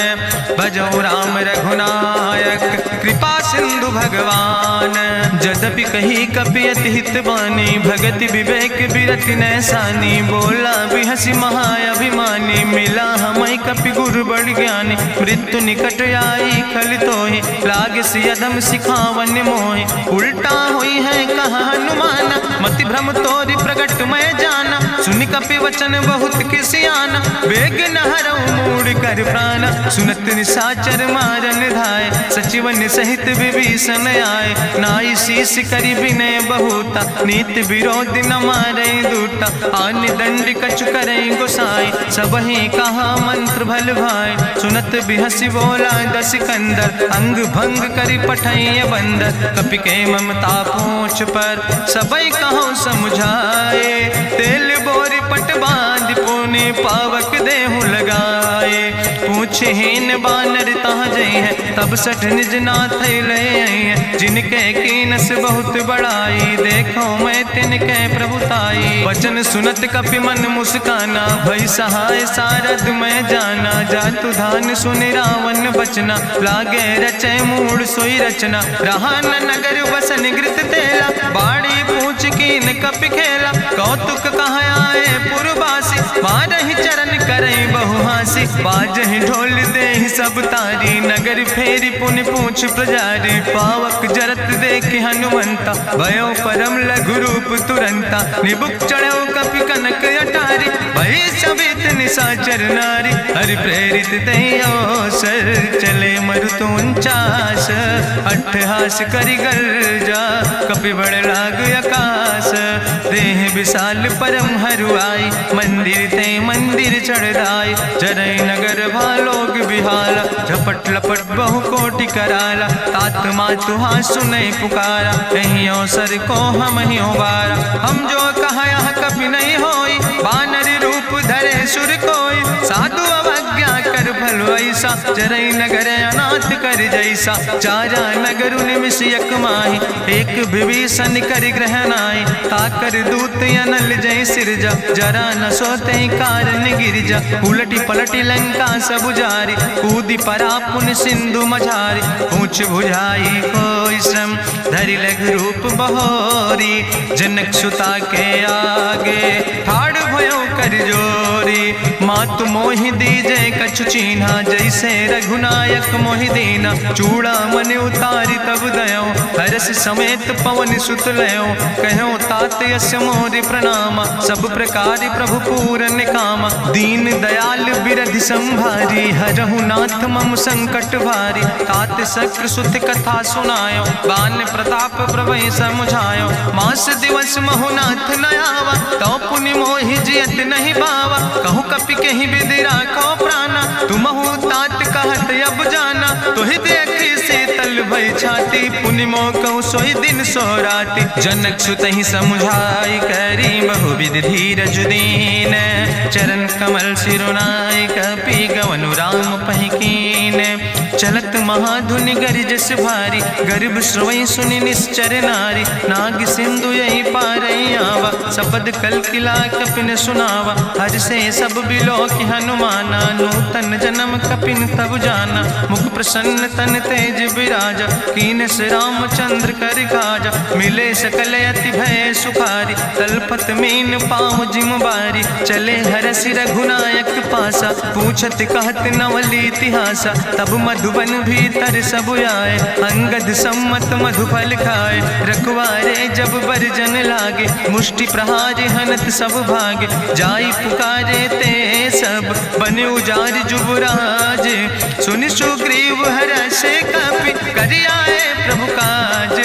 भजो राम रघुनायक कृपा सिंधु भगवान। यद्यपि कही कपि अति हित बानी, भगति विवेक बिरति नैसानी। बोला बिहसी महाअभिमानी, मिला हमई कपि गुरु बड़ ज्ञानी। मृत्यु निकट आई खल तोहि, लागे सियदम सिखावन मोहि। उल्टा हुई है कहा हनुमान, मति भ्रम तोरि प्रगट मैं जाना। सुनि कपि वचन बहुत किसियाना, बेग न हरऊ मूढ़ कर प्राण। सुनत निशाचर मारन धाय, सचिवन सहित विभीषण आए। नाई शीस करि विनय बहुता, नीति विरोध न मारे दूता। आन दंड कछु करे गोसाई, सबहि कहा मंत्र भल भाई। सुनत बिहसी बोला दस कंदर, अंग भंग करि पठैय बंदर। कपि के ममता पूछ पर, सबई कहो समुझाए। तेल बोरी पट बांध पुनि पावक देहु लगाए। पूछे हीन बानर तहाँ जई है, तब सठ निज नाथ ले आई है। जिनके कीनस बहुत बड़ाई, देखो मैं तिनके प्रभुताई। वचन सुनत कपि मन मुस्काना, भई सहाय सारद मैं जाना। जातु धान सुनि रावण बचना, लागे रचे मूढ़ सोई रचना। रहा न नगर बसन घृत तेला, बाड़ी पूछ कीन कपि खेला। कौतुक कहाँ आए पुरबासी, मारहि चरण करई बहुहासी। बाजहि ढोल देहि सब तारी, नगर फेरी पुनि पूछ प्रजारी। पावक जरत देखि हनुमंता, भयो परम लघु रूप तुरंता। निबुक चढ़ो कपि कनक अटारी, भई सवित निशाचर नारी। हरि प्रेरित तहि अवसर, चले मरुत 49। अट्ठहास करि गर्जा, कपि बड़ लाग आकाश। देह विशाल परम हरुआई, मंदिर ते मंदिर चढ़ाई। जरई नगर भालोग बिहाला, झपट लपट बहु कोटि कराला। तात मातुहा सुनै पुकारा, कहीं अवसर को हम ही बारा। हम जो कहा यहाँ कभी नहीं होई, बानर रूप धरे सुर कोई। साधु अवज्ञा कर फल ऐसा, जरई नगर अनाथ कर जैसा। चारा नगर निमिष यक माही, एक विभीषण कर ग्रह नाई। ताकर दूत अनल जय सिरजा, जरा न सोते कारण गिरजा। उलटी पलटी लंका सब जारी, कूदी परा पुन सिंधु मझारी। पूछ बुझाई कोई श्रम, धरि लघु रूप बहोरी। जनक सुता के आगे, ठाड़ भयो कर जोरी। मातु मोहि दीजे कछु चीन्हा, जैसे रघुनायक मोहि दीना। चूड़ा मन उतारी तब दयो, हरस समेत पवन सुत लयो। कहो तात यस मोरि प्रणामा, सब प्रकार प्रभु पूरन कामा। दीन दयाल बिरधि संभारी, हरहु नाथ मम संकट भारी। तात शक्र सुत कथा सुनायो, बान प्रताप प्रभय समुझायो। मास दिवस महु नाथ न आवा, तो पुनि मोहि जियत नहीं बावा। कहु कपि कहि विधि राखो प्राणा, तुमहु तात कहत अब जाना। तोहि देखी शीतल भई छाती, पुनि मोह कहु सोई दिन सो राति। जनक सुतहि समुझाई, करी बहुविधि धीरज दीन। चरण कमल सिरुनाई, कपि गवनु राम पहि कीन। चलत महाधुनि गरिजस भारी, गर्भ श्रोई सुनि निश्चर नारी। नाग सिंधु यही पारई आवा, सपद कल किला कपिन सुनावा। हर से सब बिलोक हनुमाना, नूतन जन्म कपिन तब जाना। मुख प्रसन्न तन तेज विराजा, कीनस रामचंद्र कर काजा। मिले सकल अति भय सुखारी, तलपत मीन पाँव जिम बारी। चले हरस रघुनायक पासा, पूछत कहत नवल इतिहासा। तब मधुबन भीतर सब आए, अंगद सम्मत मधुफल खाए। रखवारे जब बरजन लागे, मुष्टि प्रहार हनत सब भागे। जाई पुकारे ते सब, बने उजार जुबराज। सुनि सुग्रीव हरषे कपि, करि आए प्रभु काज।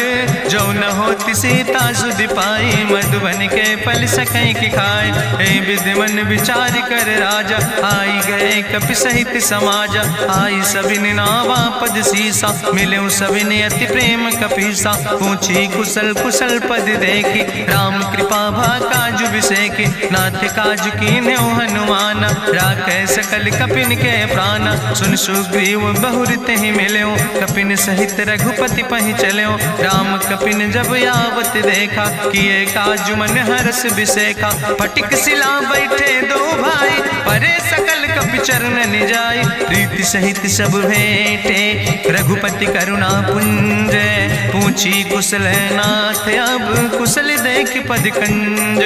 जो न होति पति सीता सुधि पाई, मधुबन के फल सकै की खाए। हे विधि मन विचार कर राजा, आई गए कपि सहित समाजा। आई सबिन नावा पद सीसा, मिले सबिन अति प्रेम कपीसा। पूछी कुशल कुशल पद देखी, राम कृपा भा काजु बिसेकी। नाथ काजु कीन्हे हनुमाना, राखे सकल कपिन के प्राण। सुन सुग्रीव बहुर तेहि मिल्यो, कपिन सहित रघुपति पहि चल्यो। राम कपिन जब यावत देखा, किए काजु मन हरस बिसेखा। फटिक सिला बैठे दो भाई, परे सकल कपि चरण जाय। प्रीति सहित सब भेंटे, रघुपति करुणा पुंज। पूछी कुशल नाथ, अब कुशल देख पद कंज।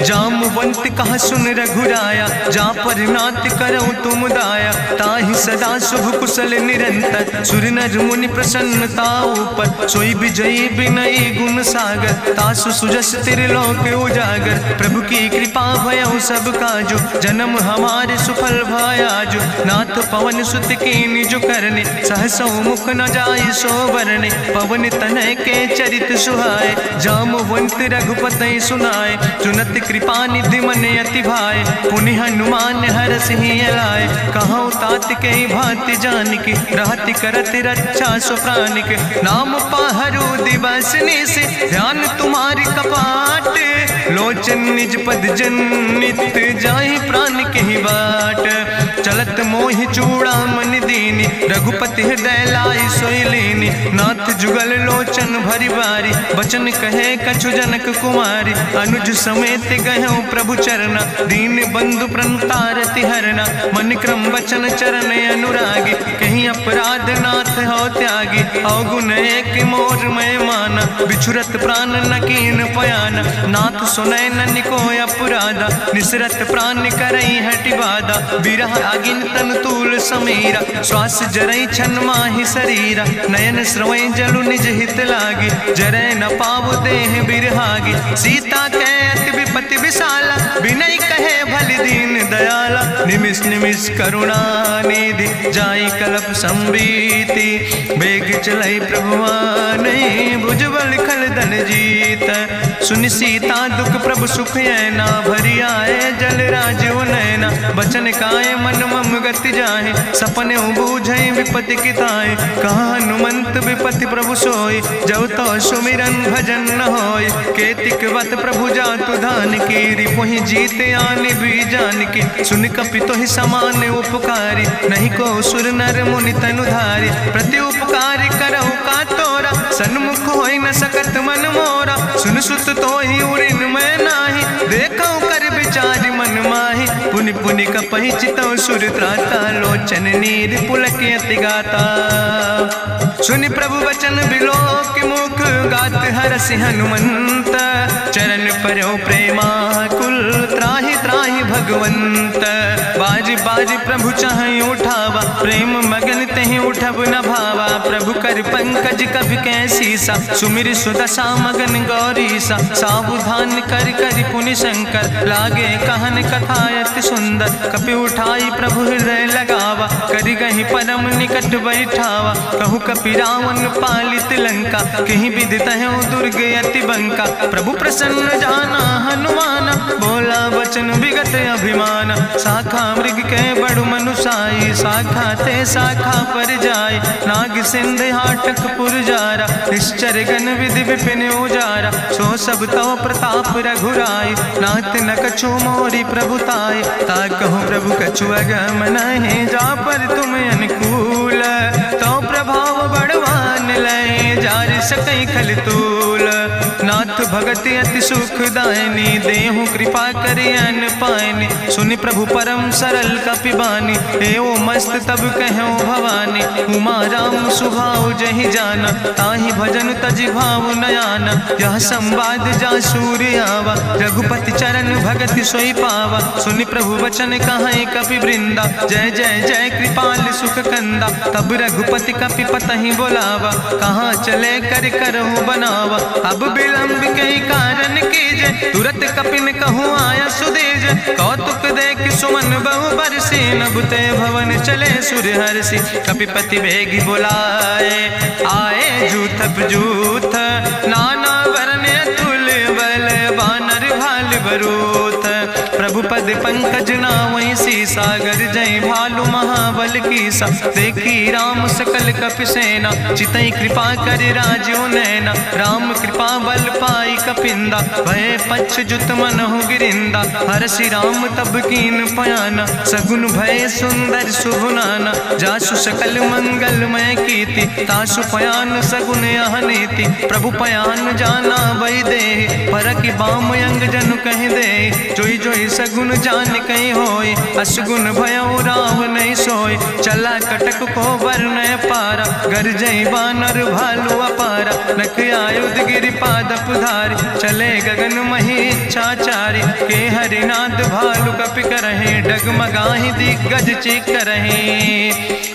जामवंत कहा सुन रघुराया, जा पर नाथ करो तुम दाया। ताहि सदा शुभ कुशल निरंतर, सुर नर मुनि प्रसन्नता ऊपर। सोई विजयी विनयी गुण सागर, तासु सुजस त्रिलोक उजागर। प्रभु की कृपा भयो सब काजु, जन्म हमारे सुफल भयाजु। नाथ पवन सुत की निज करने, सहसो मुख न जाय सो वरने। पवन तनय के चरित सुहाए, जामवंत रघुपति सुनाए। चुनत कृपा निधि मन अति भाए, पुनि हनुमान हरस ही लाए। कहौं तात के भांति जानकी, रहति करत रक्षा सो प्राणिक। नाम पाहरु दिवस निस, ध्यान तुम्हारी कपाट। लोचन निज पद जनित, जाहि प्राण के ही बाट। चलत मोहि चूड़ामणि दीनी, रघुपति हृदय लाई सोई लीनी। नाथ जुगल लोचन भरि बारी, बचन कहे कछु जनक कुमारी। अनुज समेत गहु प्रभु चरना, दीन बंधु प्रणतारति हरना। मन क्रम वचन चरण अनुरागी, कहीं अपराध नाथ हो त्यागी। अवगुण एक मोर मैं माना, बिछुरत प्राण न कीन पयाना। नाथ सुनय ननि को अपराधा, निसरत प्राण करई हटि बाधा। बिरह अगिन तन तूल समीरा, श्वास जरई छन माहि शरीरा। नयन श्रवै जलु निज हित लागी, जरै न पाव देह बिरहागी। सीता के अति विपति विशाला, बिनय कहे भलि दीन दयाला। निमिष निमिष करुणा निधि, जाई कलप संबीति। बेग चलै प्रभुवानई, भुजबल खल दल जीत। सुनि सीता दुख प्रभु सुख ऐना, भरि आए जल राजो नैना। बचन काए मन मम गति जाहे, सपने बूझै विपति किताए। कहा हनुमंत विपति प्रभु सोई, जब तो सुमिरन भजन न होय। केतिक वत प्रभु जातु धान की, रिपुहि जीत आनि भी जान की। सुन कपि तोहि समान उपकारी, नहीं को सुर नर मुनि तनुधारी। प्रति उपकार करहु का तोरा, सन्मुख होई न सकत मन मोरा। सुन सुत तोहि उरिन मैं नाही, देखौ कर विचार मन माहि। पुनि पुनि कपहि चितौ सुर त्राता, लोचन नीर पुलक अति गाता। सुनि प्रभु वचन बिलोक मुख, गात हरसि हनुमंत। चरण पर्यो प्रेमाकुल, त्राहि त्राहि भगवंत। बाज बाज प्रभु चाहि उठावा, प्रेम मगन तेहि उठब न भावा। प्रभु कर पंकज कभि कैसीसा, सुमिर सुदशा मगन गौरीसा। सावधान कर कर पुनि शंकर, लागे कहन कथा अति सुंदर। कपि उठाई प्रभु हृदय लगावा, करि गहि परम निकट बैठावा। कहु कपि रावण पालित लंका, कहीं विधि तहु दुर्ग अति बंका। प्रभु प्रसन्न जाना हनुमाना, बोला वचन विगत अभिमान। शाखा मृग के बड़ु मनुसाई, शाखा ते शाखा पर जाय। नाग सिंध हाटक पुरजारा, निश्चर गण विधि विपिन उजारा। सो सब तो प्रताप रघुराई, नाथ न कछु मोरी प्रभुताई। ता कहूँ प्रभु कछु अगम नहीं, जा पर तुम अनुकूल। तो प्रभाव बड़वान लय, जार सकई खल तूल। नाथ भगति अति सुखदायनी, देहु कृपा करि अन पायनी। सुनि प्रभु परम सरल कपिबानी, एओ मस्त तब कहूँ भवानी। उमा राम सुभाव जहि जाना, ताहि भजन तजि भाव नयाना। यह संवाद जा सूर्य आवा, रघुपति चरण भगति सोई पावा। सुनि प्रभु वचन कहाई कपि वृंदा, जय जय जय कृपाल सुख कंदा। तब रघुपति कपि पतहि बोलावा, कहाँ चले कर करहु बनावा। अब विलंब कई कारण कीजे, तुरत कपिन कहूँ आया सुदेज। कौतुक देख सुमन बहु बरसी, नभ ते भवन चले सुर हरसी। कपिपति वेगी बुलाए, आए जूथप जूथ, नाना वरन वरूथ। प्रभु पद पंकज नावै सागर जय भालु महाबल कीसा। देखी राम सकल कपि सेना चितई कृपा कर राजो नैना। राम कृपा बल पाई कपिंदा भय पच्छ जुत मनहु गिरिंदा। हरसि राम तब कीन पयाना सगुन भय सुंदर शुभ नाना। जासु सकल मंगलमय कीर्ति तासु पयान सगुन अहनीति। प्रभु पयान जाना वै दे परक बाम अंग जन कह दे। जोई जोई सगुन जान कहीं होय असगुन भयो राव नहीं सोय। चला कटक को वर्ण पारा गरजई बानर भालू अपारा। नख आयुध गिरि पादप धारी चले गगन मही इच्छाचारी। के हरिनाद भालू कपि करहि डगमगाहि दिग्गज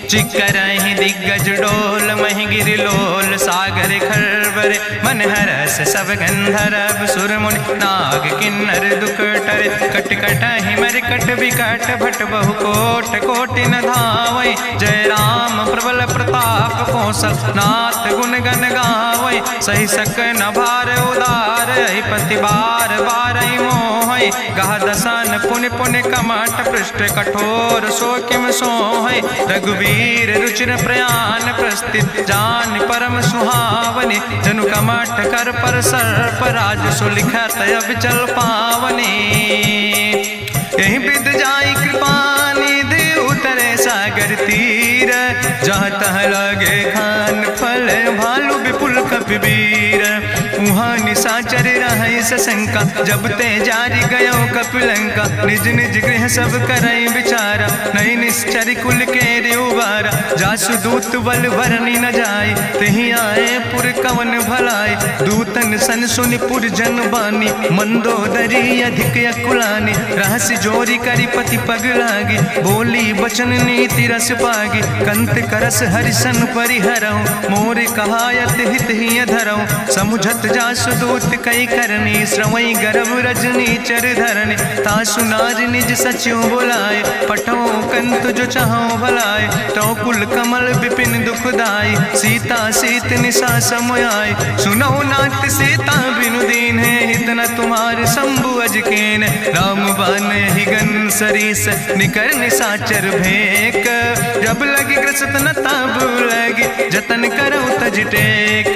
चिकरहि दिग्गज डोल महि गिरि लोल। सागर खरबर मन हरस सब गंधर्व सुर मुनि नाग किन्नर दुख टरे। कट कटहि मरकट विकट भट बहु कोट कोटि न धावै। जय राम प्रबल प्रताप कौशल नाथ गुण गण गावै। सही सक न भार उदार पति बार बार मोहै। गह दसन पुनि पुनि कमठ पृष्ठ कठोर सो किम सोहै। रघुवीर रुचिर प्रयाण प्रस्थित जान परम सुहावनी। जनु कमठ कर पर सर्प राज सुलिखत अविचल पावनी। यही विद जाई कृपा निधि उतरे सागर तीर। जहाँ तह लगे खान फल भालू विपुल कपिवीर। उहाँ निशाचर रहे सशंका जब ते जारी गयो कपिलंका। निज निज गृह सब करई विचारा नहीं निश्चर कुल के उबारा। जासु दूत बल भरनी न जाय तेहि आए पुर कवन भलाई। दूतन सन सुनि पुर जन बानी मंदोदरी अधिक अकुलानी। रहस्य जोरी करी पति पग लागी बोली बचन नीति रस पागी। कंत करस हरिसन परिहरऊँ मोर कहायत हित ही धरऊँ। समुझत जासु दूत कई करनी श्रवई गर्भ रजनी चर धरनी। तासु नारी निज सचिव बुलाए पठो कंत जो चाहो भलाए। तो कुल कमल विपिन दुखदाई सीता सीत निशा समयाय। सुनो नाथ सीता बिनु दीन है हित न तुम्हारे शंभु अजकेन। राम बान ही गन सरीस निकर निशाचर भेक। जब लगी ग्रसत न तब लगी जतन करो तज टेक।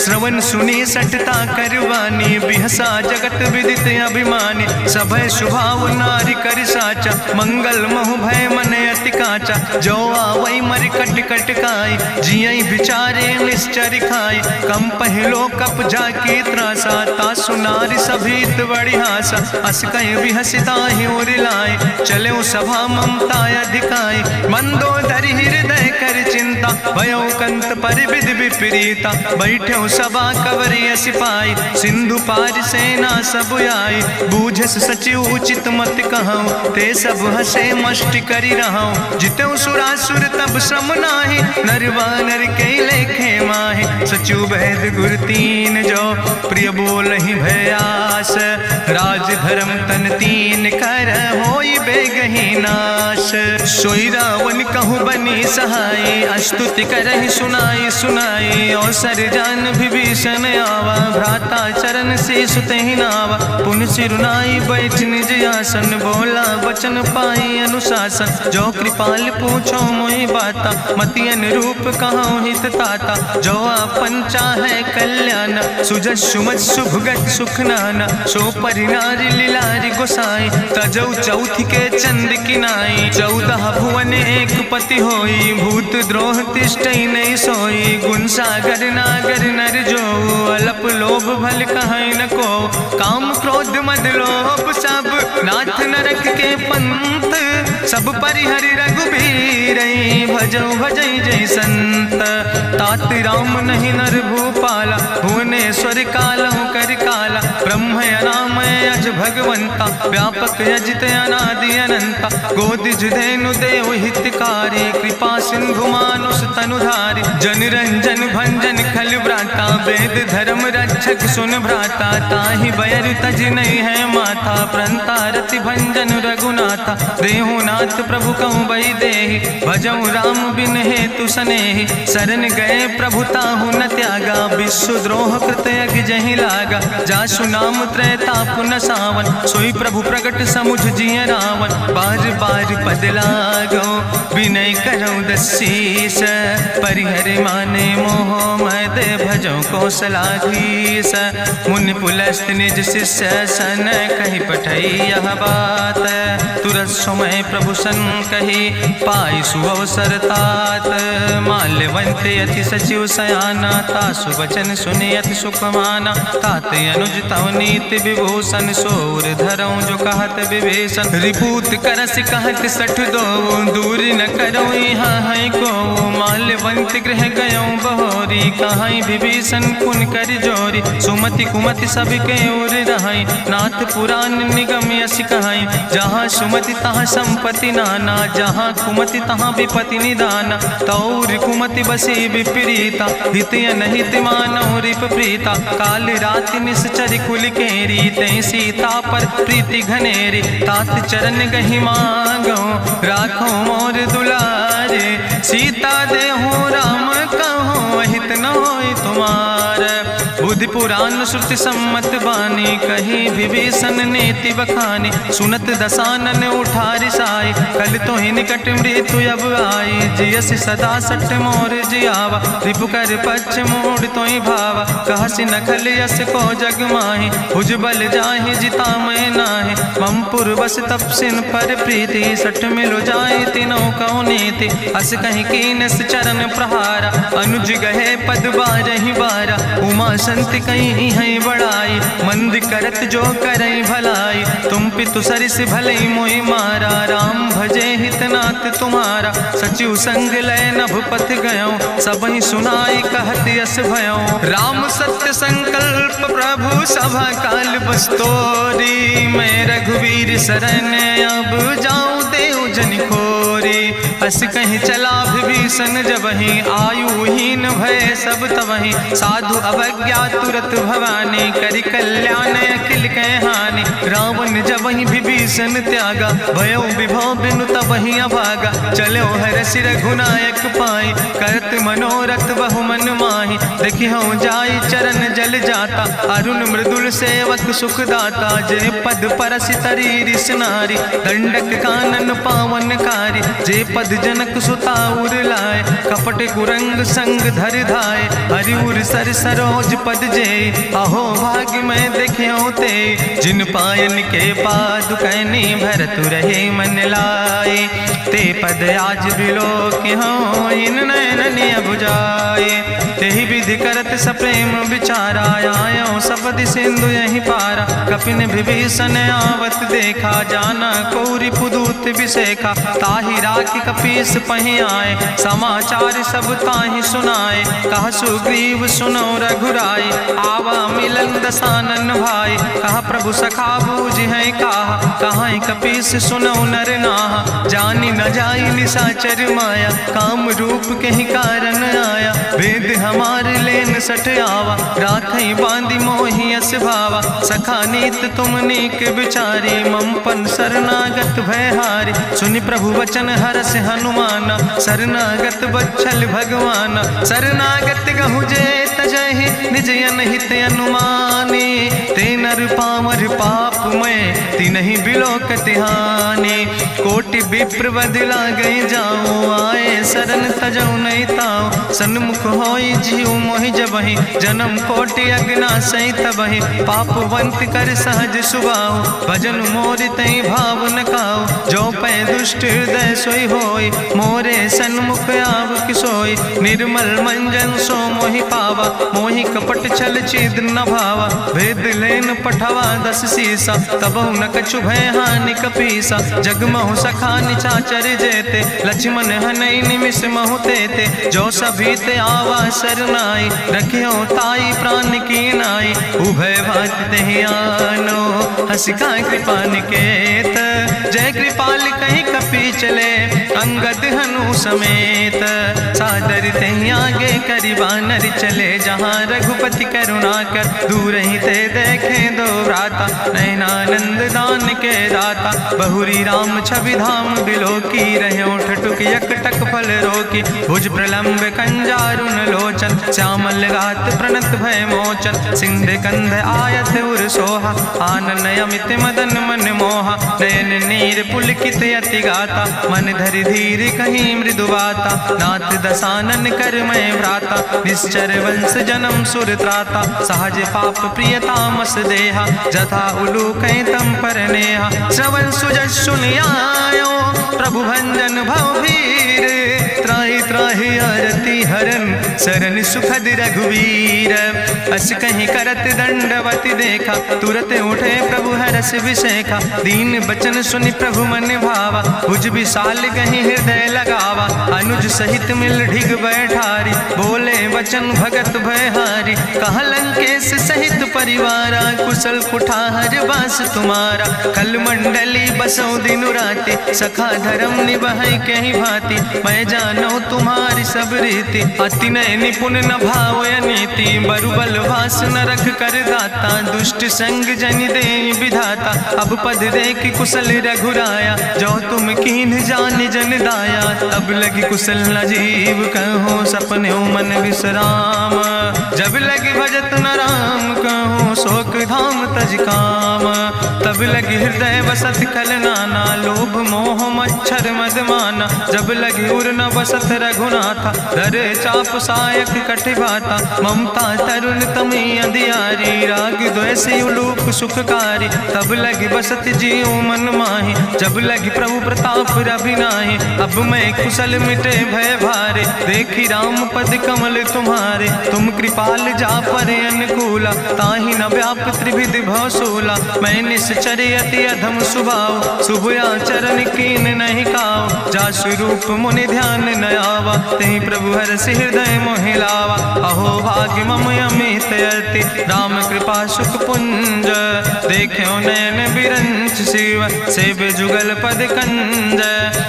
श्रवण सुनी सटता करवानी बिहसा जगत विदित अभिमानी। सभय स्वभाव नारी कर साचा मंगल महु भय मन अति काचा। जो आवई मर कट कट खाई जियई बिचारे निश्चर खाई। कम पहलो कप जाकी त्रासा तासु नारी सभीत बड़ी हासा। अस कहीं भी हसिता ही उरिलाए चले सभा ममता अधिकाई। मंदोदरी हृदय कर चिंता भयो कंत पर विध विपरीता। बैठे सभा कवरिय सिपाही सिंधु पार सेना सब आई। बूझस सचिव उचित मत कहूँ ते सब हसे मष्ट करी रहूँ। जितऊ सुरासुर तब श्रम नाही नरवानर के लेखे माहि। सचिव वैद गुर तीन जो प्रिय बोल ही भयास। राज धर्म तन तीन कर होई बेगही नाश। सोई रावण कहूँ बनी सहाय अस्तुति करहि सुनाई सुनाई। अवसर जान विभीषण आवा भ्राता चरण से सुतहि नावा। पुन सिरुनाई बैठ निज आसन बोला वचन पाई अनुशासन। जो कृपाल पूछो मोहि बाता मति अनुरूप कहूँ हित ताता। जो आपन चाहे कल्याण सुजस सुमत सुभगत सुख नाना। सो परिनारी लीलारी गोसाई तजौ चौथ के चंद किनाई। 14 भुवन एक पति होई भूत द्रोह तिष्ठई नहीं सोई। गुण सागर नागर नर जो अलप लोभ भल कहीं न को। काम क्रोध मद लोभ सब नाथ नरक के पंथ। सब परिहरि रघुबीर भजौ भजई जय संत। तात राम नहीं नर भूपाला भुवनेश्वर कालहु कर काला। ब्रह्म अनामय अज भगवंता व्यापक अजित अनादि अनंता। गोदिज धेनु देव हितकारी कृपा सिंधु मानुष तनुधारी। जन रंजन भंजन खल व्राता वेद धर्म रक्षक सुन भ्राता। ताहि बैर तज नहीं है माथा प्रंता रति भंजन रघुनाथा। देहु नाथ प्रभु कहूँ बई देहि भजऊ राम बिन हेतु सनेहि। शरण गए प्रभु ताहु न त्यागा, विश्वद्रोह कृत यज्ञ जहि लागा। जासु नाम त्रैताप न सावन, सोई प्रभु प्रगट समुझ जिय रावण। बार बार पद लागो विनय करौ दसीस, परिहर माने मोह मद भजो कौशलाधीश। मुनि पुलस्त निज शिष्य सन, कहि पठई यह बात। तुरत समय प्रभु सन कही, पाई सुअवसर तात। माल्यवंत अति सचिव सयाना, तासु वचन सुनि अति सुख माना। तात अनुज तव नीति विभूषण, सोर धरऊं जो कहत विभीषण। रिपूत करस कहत सठ दो, दूर न करो यहाँ है को। माल्यवंत गृह गयो बहोरी, कहाई विभीषण पुन कर जोरी। सुमति कुमति सबके ओर रहाई, नाथ पुराण निगम यश कहाई। जहाँ सुमति तहाँ संपत्ति नाना, जहाँ कुमति तहाँ विपति निदाना। तौर कुमति बसी विपरीता, हित अनहित मानव रिप प्रीता। काल राति निश्चर कुल केरी, तै सीता पर प्रीति घनेरी। तात चरण गहि मांगो, राखो मोर दुलारे। सीता देहु राम कहो, अहित न होय तुम्हार। बुद्धि पुराण श्रुति सम्मत बानी, कही विभीषण नीति बखानी। सुनत दसानन उठारि साई, कल तो ही निकट मृत्यु अब आई। जियस सदा सट मोर जियावा, रिपु कर पक्ष मोड़ तो ही भावा। कहसि नखल यस को जग माहि, भुज बल जाहि जिता मैं नाहि। ममपुर बस तपसिन पर प्रीति, सट मिलो जाए तीनों कौ नीति। अस कहीं कीनस चरण प्रहारा, अनुज गहे पद बारहि बारा। उमा संत कहीं है बड़ाई, मंद करत जो करई भलाई। तुम पितु सरिस भले मोहि मारा, राम भजे हितनाथ तुम्हारा। सचिव संग लय नभ पथ गयो, सबहि सुनाई कहत यस भयो। राम सत्य संकल्प प्रभु सभा काल बस्तोरी। मैं रघुवीर शरण अब जाऊं देव जन खोरी। अस कहीं चला विभीषण जबहि, आयुहीन भय सब तबहि। साधु अवज्ञा तुरत भवानी, करि कल्याण अखिल कै हानि। रावण जबहि विभीषण त्यागा, भयो विभव बिनु तबहि अभागा। चलो हरषि रघुनायक पाई, करत मनोरथ बहु मन माहि। देखिहु जाई चरण जल जाता, अरुण मृदुल सेवक सुख दाता। जे पद परसि तरी रिस नारी, दंडक कानन पावन कारी। जे पद जनक सुता उर लाए, कपट कुरंग संग धर धाय। हरिउर सर सरोज पद जे, अहो भाग्य मैं देखियो ते। जिन पायन के पादुकैनी, भरत रहे मन लाए। ते पद आज बिलोक हो, इन नयन बुझाए। तेहि विधि करत सप्रेम विचारा, आयो सपदि सिंधु यही पारा। कपिन विभीषण आवत देखा, जाना कौरि पुदूत विशेखा। ताहि राखि कपीस पहि आए, समाचार सब ताहि सुनाए। कह सुग्रीव सुनो रघुराई, आवा मिलन दसानन भाई। कहा प्रभु सखा बूझ है कहा, कहाँ कपीस सुनो नर नाहा। जानी न जाई निशाचर माया, काम रूप के ही कारण आया। वेद हमार लेन सट आवा, राखई बांधी मोहि अस भावा। सखा नीत तुम नीक विचारी, ममपन शरणागत भयहारी। सुनि प्रभु वचन हरस हनुमाना, शरणागत बच्छल भगवाना। शरणागत गहु जे तजहि, निज अनहित अनुमानी। ते नर पामर पाप मैं, तिनहि बिलोकत हानि। कोटि विप्र बदला गई जाऊं, आए शरण तजऊ नहीं ताऊ। सन्मुख होई जीव मोहि जबहि, जन्म कोटि अग्ना सही तबहि। पापवंत कर सहज सुभाऊ, भजन मोरि तई भाव न खाऊ। जो पै दुष्ट हृदय सोई होई, मोरे सन्मुख आव किसोई। निर्मल मंजन सो मोहि पावा, मोहि कपट छल छिद्र न भावा। भेद लेन पठवा दस सीसा, तबहु न कछु भय हानि कपीसा। जगमहु सखा निचाचर जेते, लक्ष्मण हनई निमिष महु तेते। जो सभी ते आवा सरनाई, रखियो ताई प्राण की नाई। उभय भात तेहि आनो, हसिका कृपा निकेत। जय कृपाल कहीं कपी चले, अंगद हनु समेत। सादर तहीं आगे करी बानर चले, जहाँ रघुपति करुणा कर दूर ही ते देखे दो भ्राता। नयनानंद दान के दाता, बहुरी राम छवि धाम बिलोकी। रहे ठटुक यकटक फल रोकी, भुज प्रलंब कंजारुन लोचन। श्यामल गात प्रणत भय मोचन, सिंध कंध आयत उर सोहा। आनन अमित मदन मन मोहा, नयन नीर पुलकित अति गाता। मन धरि धीर कहीं मृदु बाता, नाथ दसानन कर मैं भ्राता। निश्चर वंश जन्म सुर त्राता, सहज पाप प्रियतामस देहा। जथा उलूक तम पर नेहा, श्रवण सुजस सुनियायो। प्रभु भंजन भवभीर, त्राहि त्राहि आरती हरन। शरण सुखद रघुवीर, अस कहीं करत दंडवत देखा। तुरत उठे प्रभु हरस विशेखा, दीन बचन सुनि प्रभु मन भावा। भुज विशाल कहीं हृदय लगावा, अनुज सहित मिल ढिग बैठारी। बोले वचन भगत भयहारी, कहा लंकेश सहित परिवारा। कुशल कुठार बास तुम्हारा, कल मंडली बसौ दिनु राति। सखा धर्म निभाई कहीं भांति, मैं जानो तुम्हारी सब रीति। अति नय निपुण न भाव नीति, बरुबल भास न रख कर दाता। दुष्ट संग जन दे विधाता, अब पद देख कुशल रघुराया। जो तुम कीन जान जन दाया, तब लगी कुशल न जीव कहो। सपने मन विश्राम, जब लगी भजत न राम कहो। शोक धाम तज काम, तब लगी हृदय बसत खल नाना। लोभ मोह मच्छर मद माना, जब लगी उर न बसत रघुनाथा। धरे चाप सायक कटिभाता, ममता तरुण तमी अंधियारी। राग द्वेषी उलूक सुखकारी, तब लगी बसत जीव मन माही। जब लगी प्रभु प्रताप रभिनाही, अब मैं कुशल मिटे भय भारे। देखी राम पद कमल तुम्हारे, तुम कृपाल जा पर अनुकूला। ताहि न व्याप त्रिविध भवसूला, मैं निश्चर अति अधम स्वभाव। शुभ आचरण कीन नहीं काव, जा स्वरूप मुनि ध्यान न आवा। तेहि प्रभु हरषि हृदय मोहि लावा। अहो भाग्य मम अमित अति, राम कृपा सुख पुंज। देखो नयन बिरंच शिव, सेव जुगल पद कंज।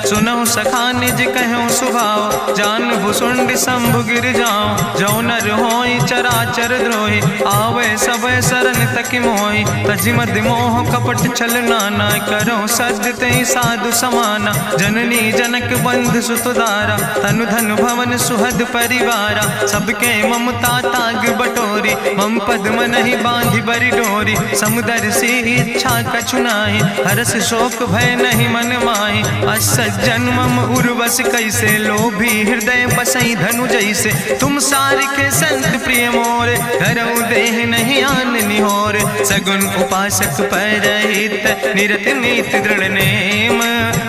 सुनहु सखा निज कहूँ सुभाव, जान भुसुंड शंभु गिर जाऊं। जो नर होई चराचर द्रोही, आवे सब शरण तक मोहि। तज मद मोह कपट छल नाना, करो सद्य तेहि साधु समाना। जननी जनक बंधु सुतदारा, तनु धन भवन सुहद परिवारा। सबके ममता ताग बटोरी, मम पद मन ही बांधि बरी डोरी। समुदर सी इच्छा कछु नाही, हरस शोक भय नहीं मन माही। असज्जन मम उर्वश कैसे, लोभी हृदय बसई धनु जैसे। तुम सारिखे संत प्रिय मोरे, धरऊ देह नहीं आन निहोर। सगुन उपासक परहित, निरत नीति दृढ़ नेम।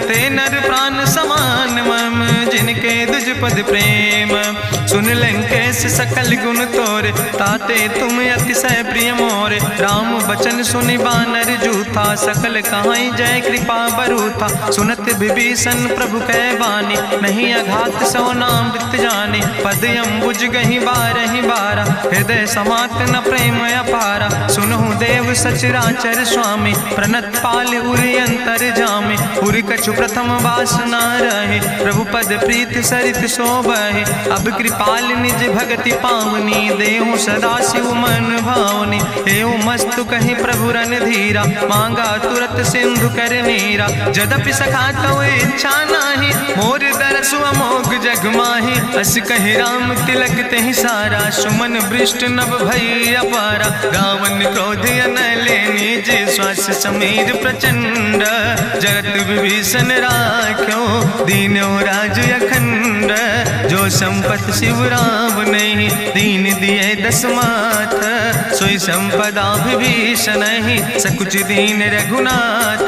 ते नर प्राण समान मम, जिनके दुज पद प्रेम। सुन लंकेश सकल गुण तोरे, ताते तुम अतिशय प्रिय मोरे। राम बचन सुनि बानर जूथा, सकल कहाई जय कृपा बरूथा। सुनत विभीषण प्रभु कै बानी, नहीं अघात सो नाम वृत जानी। पद अम्बुज गहि बारहि बारा, हृदय समात न प्रेम अपारा। सुनहु देव सचराचर स्वामी, प्रणत पाल उरि अंतर जामी। उरि कछु प्रथम वासना रहे, प्रभु पद प्रीत सरित शोभहि। अब कृपाल निज भगति पावनी, देहु सदा शिव मन भावनी। एवं मस्तु कहि प्रभु रन धीरा, मांगा तुरत सिंधु कर नीरा। जदपि सखा तो इच्छा नाही, मोर दरसु अमोघ जग माही। अस कहि राम तिलक तेहि सारा, सुमन वृष्ट नभ भई अपारा। रावण क्रोध अनले निज, श्वास समीर प्रचंड। जगत विभीषण राख्यो, दीनो राज अखंड। जो संपत शिव राम नहीं, दीन दिए दस माथ। सोई संपदा विभीषण नहीं, सकुच दीन रघुनाथ।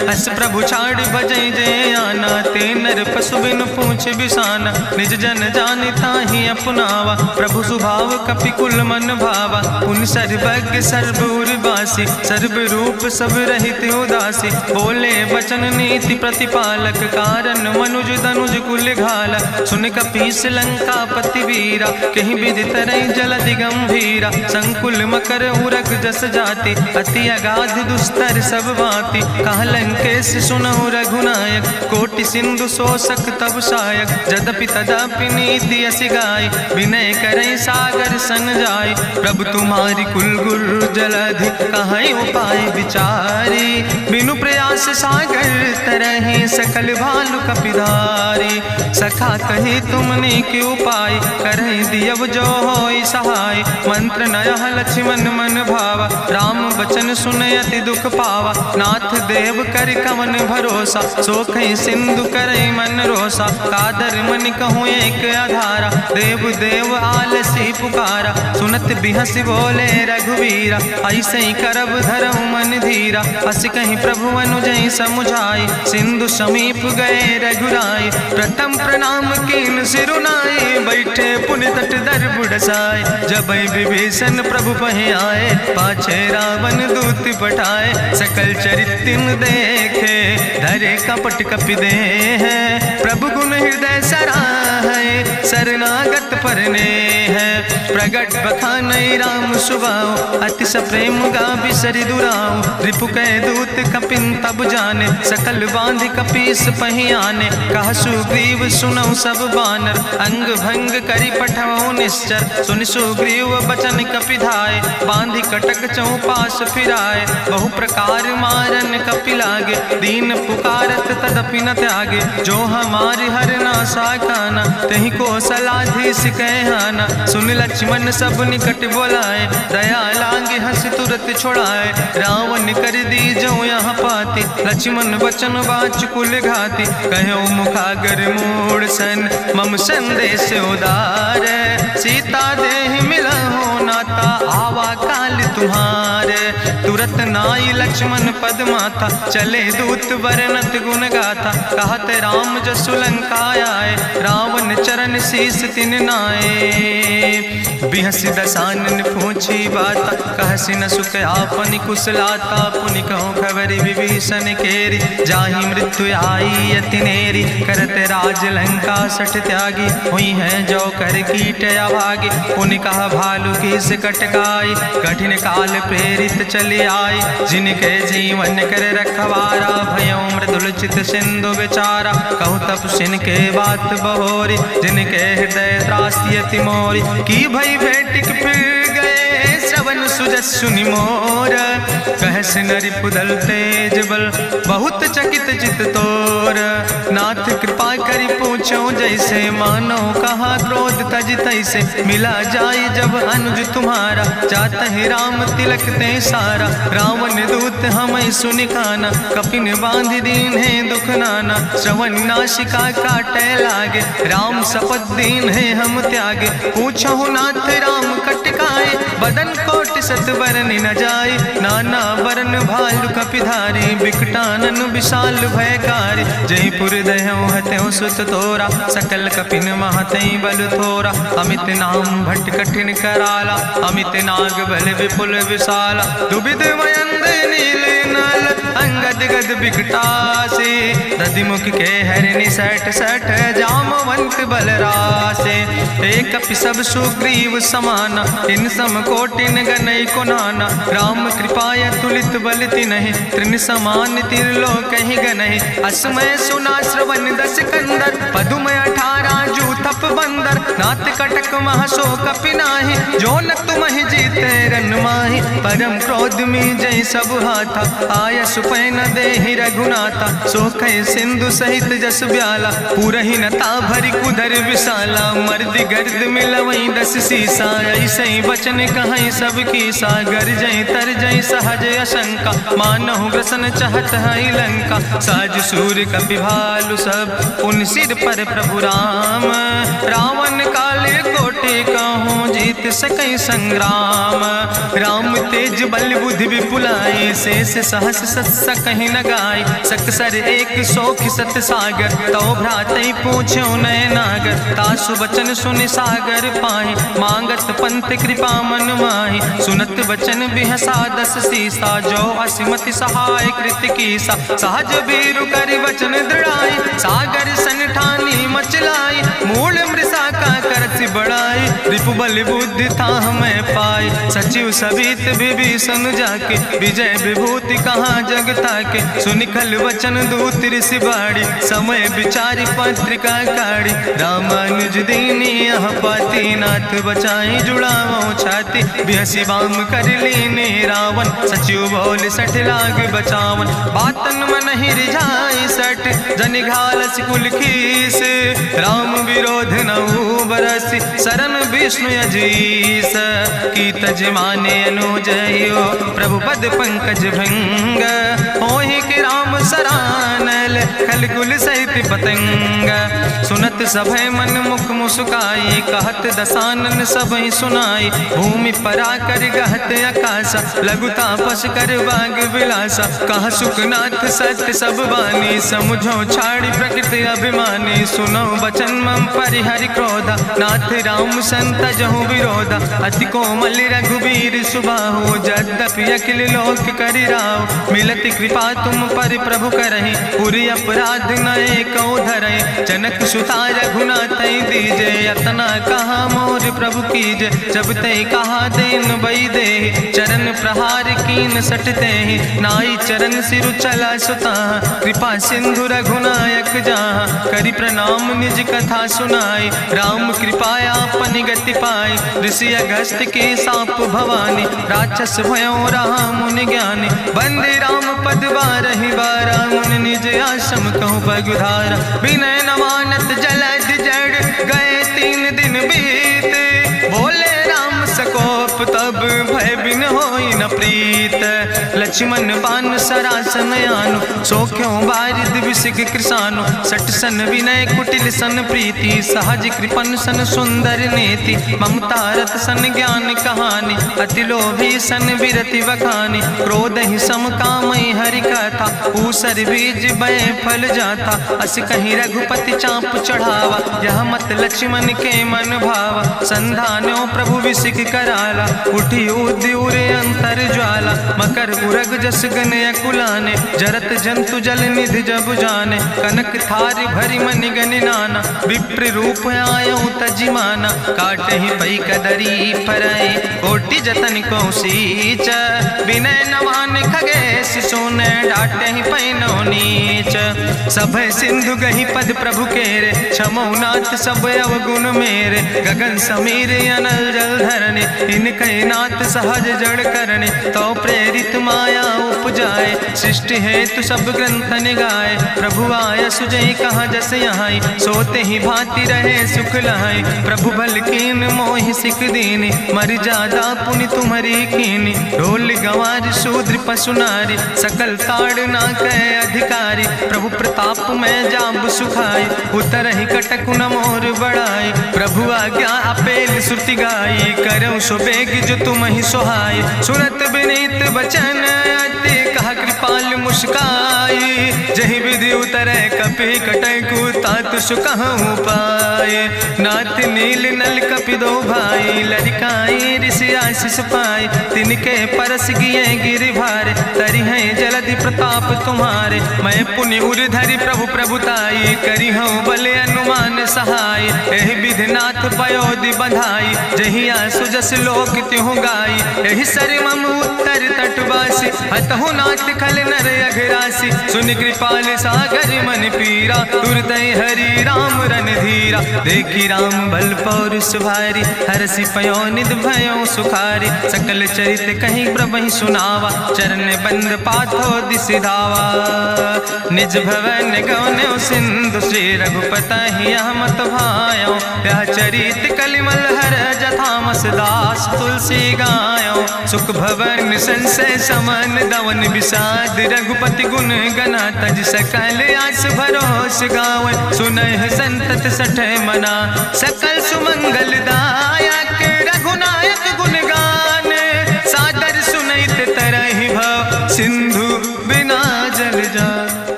अस प्रभु छाड़ भजै जय आना, ते नर पशु बिन पूछ बिसाना। निज जन जानिता ही अपनावा, प्रभु स्वभाव कपि कुल मन भावा। उन सर्वज्ञ सर्वउर्वासी, सर्व रूप सब रहित उदासी। बोले वचन नीति प्रतिपालक, कारण मनुज दनुज कुल घाला। सुन कपीस लंका पति वीरा, कहीं विधि तरई जलधि गंभीरा। संकुल मकर उरग जस जाति, अति अगाध दुस्तर सब भांति। कहा लंकेश सुनहु रघुनायक, कोटि सिंधु शोषक तब सायक, जदपि तदपि नीति असि गाय, विनय करई सागर सन जाय। प्रभु तुम्हारी कुल गुरु जलधि, कहीं उपाय विचारी, बिनु प्रयास सागर तरहि, सकल भालु कपिधारी। सखा कही तुमने के उपाय, करहि दियव जो होई सहाय। मंत्र नयह लक्ष्मण मन भावा, राम बचन सुनय अति दुख पावा। नाथ देव कर कवन भरोसा, सोखई सिंधु करई मन रोसा। कादर मन कहूँ एक आधारा, देव देव आलसी पुकारा। सुनत बिहस बोले रघुवीरा, ऐसे ही करब धरऊ मन धीरा। हस कहीं प्रभु अनुजय समुझाई, सिंधु समीप गए रघुराई। प्रथम प्रणाम कीन सिरुनाई, बैठे पुनि तट दर बुढ़साए। जब विभीषण प्रभु पहे आए, पाछे रावण दूत पठाए। सकल चरित्र देखे, धरे कपट कपि दे है। प्रभु गुण हृदय सराहै, शरणागत परने है। प्रगट बखानई राम सुभाऊ, अति सप्रेम गावि सरि दुराऊ। रिपु कह दूत कपिन तब जाने, सकल बांधि कपीस पहि आने। कह सुग्रीव सुनऊ सब बानर, अंग भंग करि पठऊ निश्चर। सुन सुग्रीव बचन कपि धाय, बांधि कटक चौपास फिराए। बहु प्रकार मारन कपि लागे, दीन पुकारत तदपि न त्यागे। जो हमारि हर नासा काना, तहि को सलाधीस कहना। सुन लक्ष्मण सब निकट बोलाए, दया लागे हंस तुरत छोड़ाए। रावण कर दी जो यहाँ पाती, लक्ष्मण बचन बाच कुल घाती। कहो मुखागर मूड सन, मम संदेश उदार। सीता देह मिला हो नाता, आवा काल तुम्हारे। तुरत नाई लक्ष्मण पद माथा, चले दूत वर्णत गुण गाथा। कहत राम जसु लंका आए, रावण चरण शीस तिन नाए। बिहस दसानन पूछी बाता, कहसि न सुख आपन कुशलाता। पुनि कहूँ खबरि विभीषण केरी, जाहि मृत्यु आई अति नेरी। करत राज लंका सठ त्यागी, हुई है जो कर कीट अभागी। पुनि कहा भालू किस कटकाई, कठिन काल प्रेरित चली आई। जिनके जीवन कर रखवारा, भयो मृदुल चित सिंधु विचारा। कहूँ तप सिन के बात बहोरी, जिनके हृदय त्रासी अति मोरी। की भई भेटिक फिर गए, श्रवण सुजस सुनि मोर। कहस नरि पुदल तेज बल, बहुत चकित चित तोर। नाथ कृपा करि पूछो जैसे, मानो कहा क्रोध तज तैसे। मिला जाय जब अनुज तुम्हारा, जात है राम तिलक ते सारा। रावण दूत हमें सुनि काना, कपिन बांध दीन है दुख नाना। श्रवण नासिका काटे लागे, राम शपथ दीन है हम त्यागे। पूछो नाथ राम कटकाए, बदन कोट सत बरन न जाए। नाना बरन भालु कपिधारी, बिकटानन विशाल भयकारी। जयपुर दह्यों हत्यों सुत तोरा, सकल कपिन महतई बल थोरा। अमित नाम भट्ट कठिन कराला, अमित नाग बल विपुल विशाला। दुबिध मयंद नील नल, अंगद गद बिकटासे। दधिमुख के हरिणि सठ सठ, जामवंत बलरासे। एक कपि सब सुग्रीव समाना, इन सम कोटिन गनई को नाना। राम कृपाय तुलित बल तिनहि, त्रिन समान तिरलोक ही गनहि। असमय सुना श्रवण दस कंदर, पदुम 18 जूथप बंदर। नाथ कटक महसो कपि नाहि, जो न तुमहि जीते रन माहि। परम क्रोध में जय सब हाथा, आय सुपै न देहि रघुनाथा। सोखै सिंधु सहित जस ब्याला, पूरहि नता भरि कुधर विशाला। मर्द गर्द मिलवई 10 सीसा, ऐसे बचन कहई सब कीसा। गर जय तर जय सहज अशंका, मानहु ग्रसन चाहत है लंका। साज सूर कपि भालु सब, उन सिर पर प्रभु राम। रावण काले कोटि कहूँ, जीत सकई संग्राम। राम तेज बल बुद्धि विपुलाई, शेष सहस सत्स कहीं न गाय। सकसर 100 सत सागर, तो भ्रातई पूछो नय नागर। तासु बचन सुनि सागर पाहि, मांगत पंथ कृपा मन माहि। सुनत बचन बिहसा 10 सीसा, जो असिमति सहाय कृत कीसा। सहज बीरु करि वचन दृढ़ाई, सागर सन ठानी मचलाई। मूल मृषा का करसि बड़ाई, रिपु बल बुद्धि था हमें पाई, सचिव सबित विभीषण जाके, विजय विभूति कहाँ जग ताके। सुनिखल वचन दूत ऋषि बाड़ी, समय विचारी पत्रिका काढ़ी। रामानुज दीनी यह पाती, नाथ बचाई जुड़ावो छाती। बिहसी बाम कर लीने रावण, सचिव बोल सठ लाग बचावन। बातन मन ही रिझाई सठ, जन घालस कुल खीस। राम विरोध नऊ बरसी, शरण विष्णु अजीस। की तज माने अनुजयो, प्रभु पद पंकज भंग। होहि के राम सरानल, खल कुल सहित पतंग। सुनत सभय मन मुख मुस्काई, कहत दसानन सबहि सुनाई। भूमि परा कर गहत आकाशा, लघु तापस कर बाग विलासा। कहा सुखनाथ सत्य सब बानी, समुझो छाड़ी प्रकृति अभिमानी। सुनो बचन मम परिहरि क्रोधा, नाथ राम संत जहु विरोधा। अति कोमल रघुबीर सुबाहु, यद्यपि अखिल लोक करि राव। मिलति कृपा तुम पर प्रभु करहि, पुरि अपराध नए कौ धरहि। जनक सुता रघुनाथ दीजे, यतना कहा मोर प्रभु कीजे। जब ते कहा देन बई दे, चरण प्रहार कीन सटते। नाई चरण सिरु चला सुता, कृपा सिंधु रघुनायक जहाँ। करि प्रणाम निज कथा सुनाई, राम कृपाया अपनी गति पाई। ऋषि अगस्त के साप भवानी, राक्षस भयो रहा मुनि ज्ञानी। बंदे राम पद बारहि बारा, मुनि निज आश्रम कहु पगुधारा। विनय न मानत जलद जड़, गए 3 दिन बीते। बोले राम सकोप तब, भय बिन होई न प्रीत। लक्ष्मण बान सरासन आनु, सोख्यो बारिद विसिक कृसानु। सट सन विनय कुटिल सन प्रीति, सहज कृपन सन सुंदर नीति। ममता रत सन ज्ञान कहानी, अति लोभी सन विरति बखानी। क्रोध ही सम कामई हरि कथा, ऊसर बीज बय फल जाता। अस कहीं रघुपति चाप चढ़ावा, यह मत लक्ष्मण के मन भावा। संधान्यो प्रभु विसिक कराला, उठी उद्यूरे अंतर ज्वाला। मकर उरग जस गन अकुलाने, जरत जंतु जल निधि जब जाने। कनक थारी भरी मनि गनि नाना, विप्र रूप आयो तजिमाना। काटहि पई कदरी फरई, कोटि जतन को सीच। विनय नवान खगेश सोने, डाटहि पई नो नीच। सब सिंधु गहि पद प्रभु केरे, क्षमो नाथ सब अवगुण मेरे। गगन समीर अनल जल धरने, इनके नाथ सहज जड़ करने। तो प्रेरित माया उपजाए, सृष्टि हेतु सब ग्रंथ निगाए। प्रभु आय सुजई कहा जस यहाँ, सोते ही भांति रहे सुख लहाई। प्रभु भल कीन मोहि सिख दीनी, मर जादा पुनि तुम्हारी कीनी। ढोल गंवार शूद्र पशु नारी, सकल ताड़ ना कहे अधिकारी। प्रभु प्रताप में जाब सुखाई, उतर ही कटक न मोर बढ़ाई। प्रभु आज्ञा अपेल श्रुति गाई, करऊँ सो बेग जो तुम ही सोहाई। सुनत विनीत बचन अति, कहा कृपाल मुस्काई। जहि विधि उतरे कपि कटकु, तात सुकहु पाए। नाथ नील नल कपि दो भाई, लड़काई ऋषि आशीष पाए। तिनके परस गिए गिरि भारे, तरि है जलधि प्रताप तुम्हारे। मैं पुनि उर धरि प्रभु प्रभुताई, करी हूँ बल अनुमान सहाय। एहि विधि नाथ पयोधि बधाई, जहिया सुजस लोक त्यों गाई। एहि सर मम उत्तर तटवासी, हतहु नाथ खल नर अघरासी। सुन कृपाल सागर मन पीरा, तुरत हरि राम रन धीरा। देखी राम बल पौरुष भारी, हरसि पयो निध भयो सुखारी। सकल चरित कहीं प्रभु सुनावा, चरण बंद पाथो दिसि धावा। निज भवन गौन्यो सिंधु, श्री रघुपति यह मत भायो। यह चरित कलिमल हर जथामस, दास तुलसी गायो। सुख भवन संशय समन, दवन विषाद रघुपति गुण गना। तज सकल आस भरोस गावे, सुनहि संतत सठ मना। सकल सुमंगल दायक, रघुनायक गुण गाने। सादर सुनैत तरहि भव, सिंधु बिना जल जा।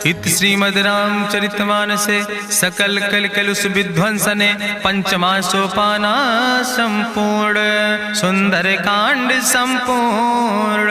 इत श्रीमद् रामचरितमानसे सकल कल कलुष विध्वंसने। पंचमा सोपाना संपूर्ण, सुंदर कांड संपूर्ण।